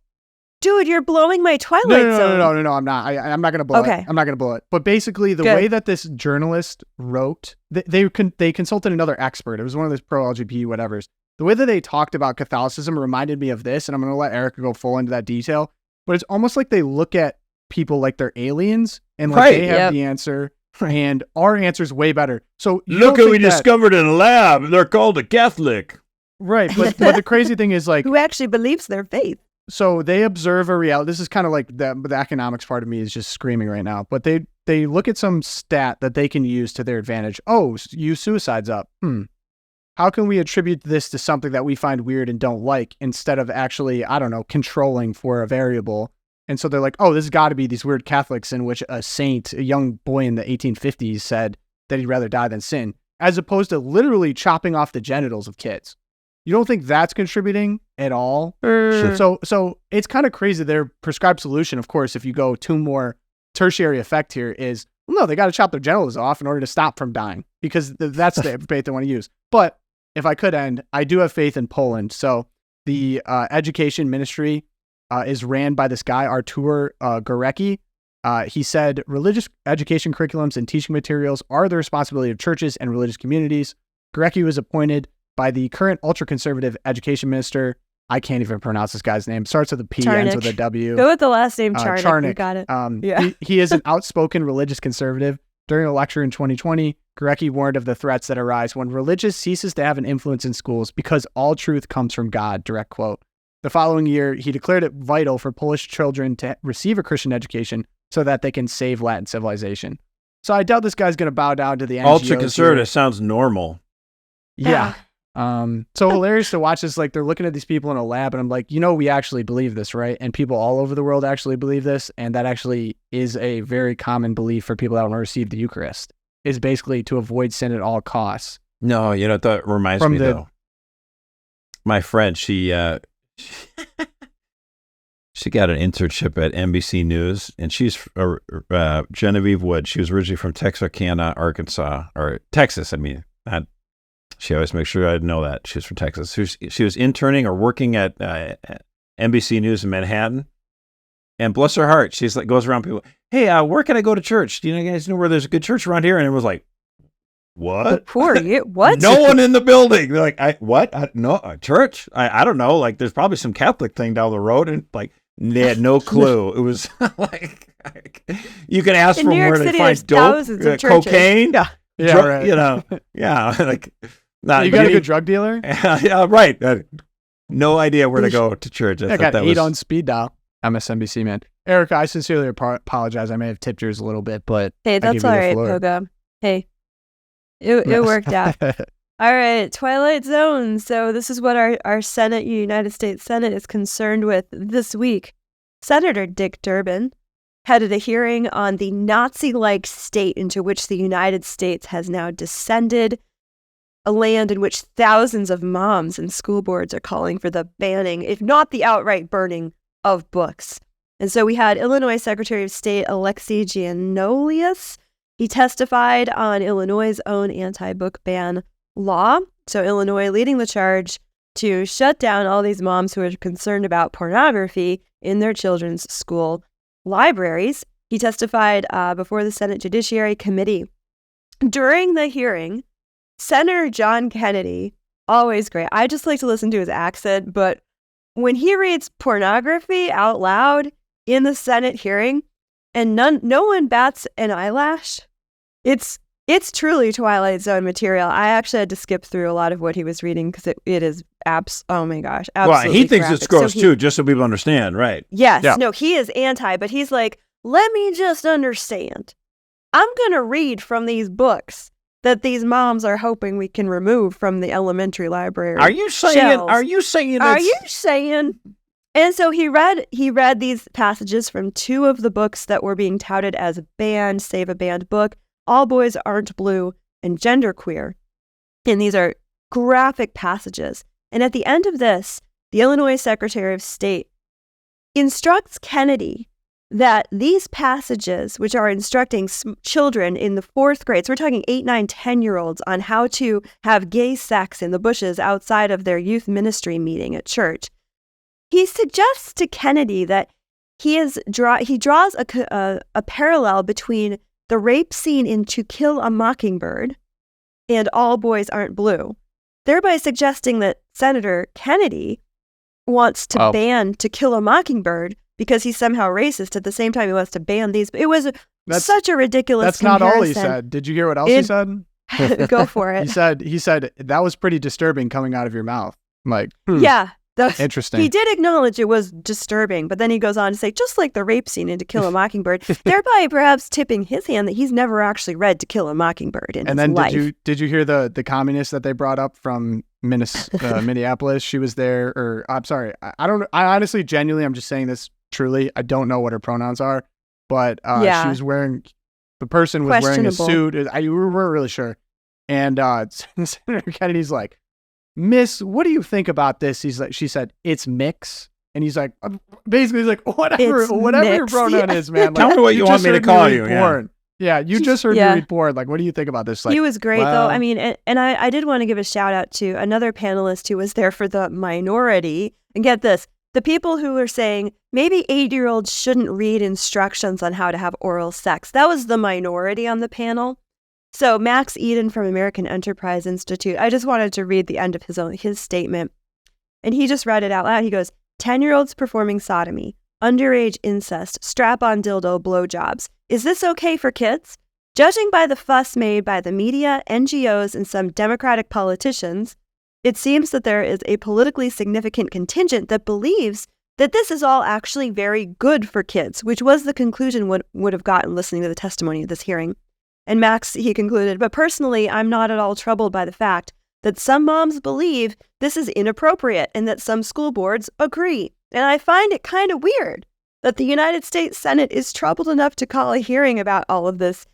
Dude, you're blowing my Twilight Zone. No, I'm not. I'm not going to blow it. I'm not going to blow it. But basically, the way that this journalist wrote, they consulted another expert. It was one of those pro-LGBT whatevers. The way that they talked about Catholicism reminded me of this, and I'm going to let Erika go full into that detail. But it's almost like they look at people like they're aliens, and like they have the answer, and our answer is way better. So look what we discovered in a lab. They're called a Catholic. Right, but the crazy thing is like... Who actually believes their faith? So they observe a reality. This is kind of like the economics part of me is just screaming right now. But they look at some stat that they can use to their advantage. Oh, you suicide's up. How can we attribute this to something that we find weird and don't like instead of actually, I don't know, controlling for a variable? And so they're like, oh, this has got to be these weird Catholics in which a saint, a young boy in the 1850s said that he'd rather die than sin. as opposed to literally chopping off the genitals of kids. You don't think that's contributing at all? So it's kind of crazy. Their prescribed solution, of course, if you go to more tertiary effect here, is, well, no, they got to chop their genitals off in order to stop from dying, because that's the debate they want to use. But if I could end, I do have faith in Poland. So the education ministry is ran by this guy, Artur Gorecki. He said religious education curriculums and teaching materials are the responsibility of churches and religious communities. Gorecki was appointed by the current ultra-conservative education minister. I can't even pronounce this guy's name. Starts with a P, Charnik. ends with a W. Go with the last name Charnik. Charnik. You got it. Yeah. He is an outspoken religious conservative. During a lecture in 2020, Gorecki warned of the threats that arise when religion ceases to have an influence in schools because all truth comes from God, direct quote. The following year, he declared it vital for Polish children to receive a Christian education so that they can save Latin civilization. So I doubt this guy's going to bow down to the NGOs. Ultra-conservative sounds normal. Yeah. So hilarious to watch this. Like, they're looking at these people in a lab, and I'm like, we actually believe this, right? And people all over the world actually believe this, and that actually is a very common belief for people that don't receive the Eucharist, is basically to avoid sin at all costs. No, that reminds me, though. My friend, she got an internship at NBC News, and she's Genevieve Wood. She was originally from Texarkana, Arkansas, or Texas. She always makes sure I know that she was from Texas. She was interning or working at NBC News in Manhattan, and bless her heart, she's like, goes around people, hey, where can I go to church? Do you guys know where there's a good church around here? And it was like, what? Who are you? What? No one in the building. They're like, what? No, church? I don't know. Like, there's probably some Catholic thing down the road, and like, they had no clue. It was like you can ask in from New York where City, they find dope, cocaine, Yeah, right. like. You got a good drug dealer? Yeah, right. No idea where to go to church. I got 8 on speed dial. MSNBC, man. Erika, I sincerely apologize. I may have tipped yours a little bit, but hey, that's all right, Poga. Hey, it worked out. All right, Twilight Zone. So this is what our Senate, United States Senate, is concerned with this week. Senator Dick Durbin headed a hearing on the Nazi-like state into which the United States has now descended, a land in which thousands of moms and school boards are calling for the banning, if not the outright burning, of books. And so we had Illinois Secretary of State Alexei Giannoulias. He testified on Illinois' own anti-book ban law. So Illinois leading the charge to shut down all these moms who are concerned about pornography in their children's school libraries. He testified before the Senate Judiciary Committee. During the hearing, Senator John Kennedy, always great. I just like to listen to his accent, but when he reads pornography out loud in the Senate hearing and no one bats an eyelash, it's truly Twilight Zone material. I actually had to skip through a lot of what he was reading because it is oh my gosh, absolutely. Well, he thinks graphic. it's gross too, just so people understand, right? Yes, yeah. No, he is anti, but he's like, let me just understand. I'm going to read from these books that these moms are hoping we can remove from the elementary library. Are you saying? Shelves. Are you saying? Are you saying? And so he read these passages from 2 of the books that were being touted as banned, Save a Banned book, All Boys Aren't Blue, and Genderqueer. And these are graphic passages. And at the end of this, the Illinois Secretary of State instructs Kennedy that these passages, which are instructing children in the 4th grade, so we're talking 8, 9, 10-year-olds, on how to have gay sex in the bushes outside of their youth ministry meeting at church, he suggests to Kennedy that he draws a parallel between the rape scene in To Kill a Mockingbird and All Boys Aren't Blue, thereby suggesting that Senator Kennedy wants to ban To Kill a Mockingbird because he's somehow racist. At the same time, he wants to ban these. It was such a ridiculous comparison. Not all he said. Did you hear what else he said? Go for it. He said that was pretty disturbing coming out of your mouth. I'm like, yeah. Interesting. He did acknowledge it was disturbing, but then he goes on to say, just like the rape scene in To Kill a Mockingbird, thereby perhaps tipping his hand that he's never actually read To Kill a Mockingbird in his life. And then did you hear the communist that they brought up from Minneapolis? She was there, or I'm sorry, I honestly, genuinely, I'm just saying this truly. I don't know what her pronouns are, but she was wearing, the person was wearing a suit. We weren't really sure. And Senator Kennedy's like, Miss, what do you think about this? She said, it's mix. And he's like, basically, he's like, whatever your pronoun is, man. Like, tell me what you want me to call you. Yeah, you just heard me read porn. Like, what do you think about this? Like, he was great, though. I mean, and I did want to give a shout out to another panelist who was there for the minority. And get this, the people who were saying maybe 8-year-olds shouldn't read instructions on how to have oral sex. That was the minority on the panel. So Max Eden from American Enterprise Institute, I just wanted to read the end of his statement. And he just read it out loud. He goes, 10-year-olds performing sodomy, underage incest, strap-on dildo blowjobs. Is this okay for kids? Judging by the fuss made by the media, NGOs, and some Democratic politicians, it seems that there is a politically significant contingent that believes that this is all actually very good for kids, which was the conclusion would have gotten listening to the testimony of this hearing. And Max, he concluded, but personally, I'm not at all troubled by the fact that some moms believe this is inappropriate and that some school boards agree. And I find it kind of weird that the United States Senate is troubled enough to call a hearing about all of this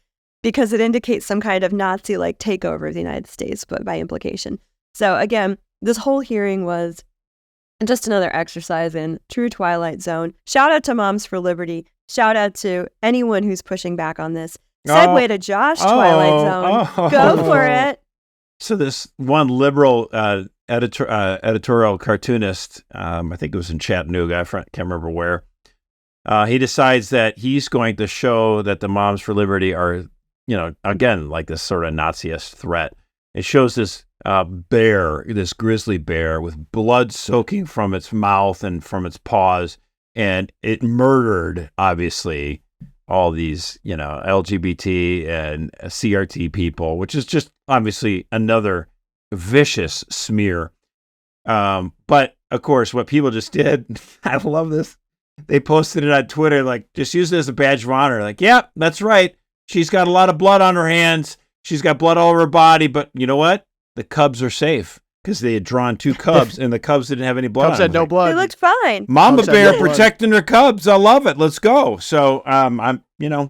because it indicates some kind of Nazi-like takeover of the United States, but by implication. So again, this whole hearing was just another exercise in true Twilight Zone. Shout out to Moms for Liberty. Shout out to anyone who's pushing back on this. Segue to Josh, Twilight Zone. Go for it. So this one liberal editorial cartoonist, I think it was in Chattanooga, I can't remember where, he decides that he's going to show that the Moms for Liberty are, again, like this sort of Nazi-esque threat. It shows this bear, this grizzly bear with blood soaking from its mouth and from its paws, and it murdered, obviously, all these, LGBT and CRT people, which is just obviously another vicious smear. But of course, what people just did, I love this. They posted it on Twitter, like, just use it as a badge of honor. Like, yeah, that's right. She's got a lot of blood on her hands. She's got blood all over her body. But you know what? The cubs are safe because they had drawn 2 cubs and the cubs didn't have any blood. Cubs had no blood. They looked fine. Mama bear protecting her cubs. I love it. Let's go. So I'm,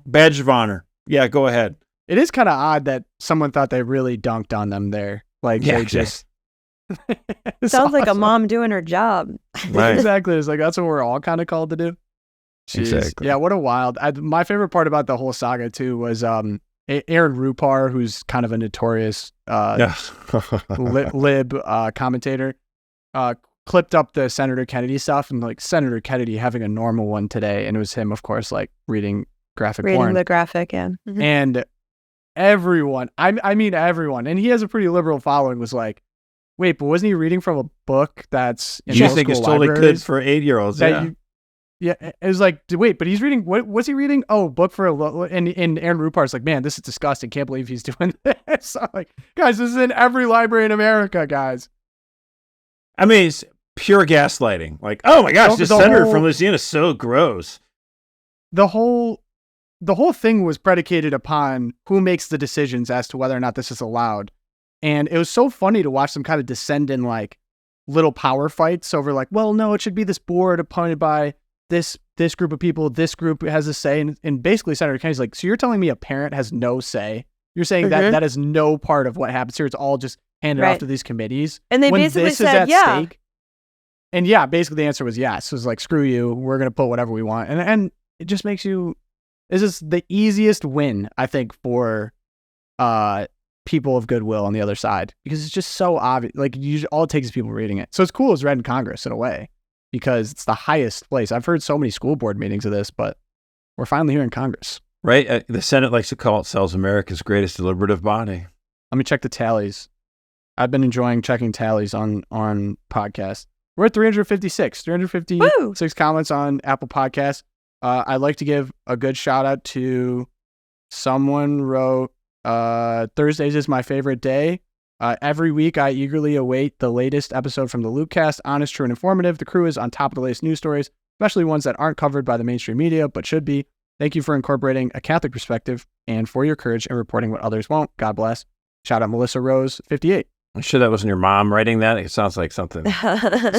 badge of honor. Yeah, go ahead. It is kind of odd that someone thought they really dunked on them there. Like, they just... Sounds like a mom doing her job. Right. Exactly. It's like, that's what we're all kind of called to do. Jeez. Exactly. Yeah, what a wild... my favorite part about the whole saga, too, was Aaron Rupar, who's kind of a notorious lib commentator, clipped up the Senator Kennedy stuff and, like, Senator Kennedy having a normal one today. And it was him, of course, like, reading porn. The graphic, yeah. Mm-hmm. And everyone, I mean everyone, and he has a pretty liberal following, was like, wait, but wasn't he reading from a book that's in you think it's totally good for 8-year-olds? Yeah. It was like, wait, but he's reading, what was he reading? Oh, book for and Aaron Rupar's like, man, this is disgusting. Can't believe he's doing this. So I'm like, guys, this is in every library in America, guys. I mean, it's pure gaslighting. Like, oh my gosh, this senator from Louisiana is so gross. The whole thing was predicated upon who makes the decisions as to whether or not this is allowed. And it was so funny to watch them kind of descend in like little power fights over like, well, no, it should be this board appointed by this group of people. This group has a say. And basically Senator Kennedy's like, so you're telling me a parent has no say? You're saying that is no part of what happens here. It's all just handed off to these committees. And they basically said, yeah. Stake. And yeah, basically the answer was yes. It was like, screw you. We're going to put whatever we want. And it just makes you... This is the easiest win, I think, for people of goodwill on the other side, because it's just so obvious. Like, all it takes is people reading it. So it's cool it's read in Congress in a way, because it's the highest place. I've heard so many school board meetings of this, but we're finally here in Congress. Right? The Senate likes to call itself America's greatest deliberative body. Let me check the tallies. I've been enjoying checking tallies on podcasts. We're at 356 comments on Apple Podcasts. I'd like to give a good shout out to someone wrote, Thursdays is my favorite day. Every week I eagerly await the latest episode from the LOOPcast. Honest, true, and informative. The crew is on top of the latest news stories, especially ones that aren't covered by the mainstream media, but should be. Thank you for incorporating a Catholic perspective and for your courage in reporting what others won't. God bless. Shout out Melissa Rose, 58. I'm sure that wasn't your mom writing that. It sounds like something.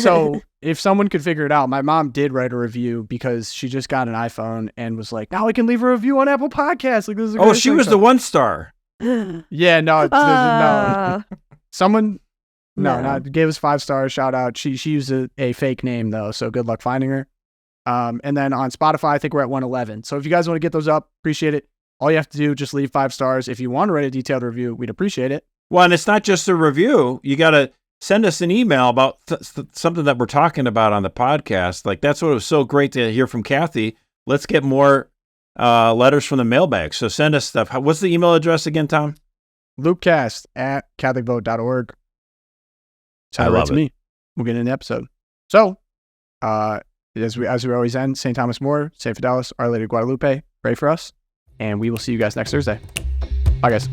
So if someone could figure it out, my mom did write a review because she just got an iPhone and was like, now I can leave a review on Apple Podcasts. Like, this is she was the 1 star. Yeah, no, no. Someone, No. not gave us 5 stars. Shout out. She used a fake name though, so good luck finding her. And then on Spotify, I think we're at 111. So if you guys want to get those up, appreciate it. All you have to do, just leave 5 stars. If you want to write a detailed review, we'd appreciate it. Well, and it's not just a review. You got to send us an email about something that we're talking about on the podcast. Like, that's what was so great to hear from Kathy. Let's get more letters from the mailbag. So send us stuff. What's the email address again, Tom? LOOPcast at CatholicVote.org. I love it. Me. We'll get in the episode. So, as we always end, St. Thomas More, St. Fidelis, Our Lady of Guadalupe, pray for us, and we will see you guys next Thursday. Bye, guys.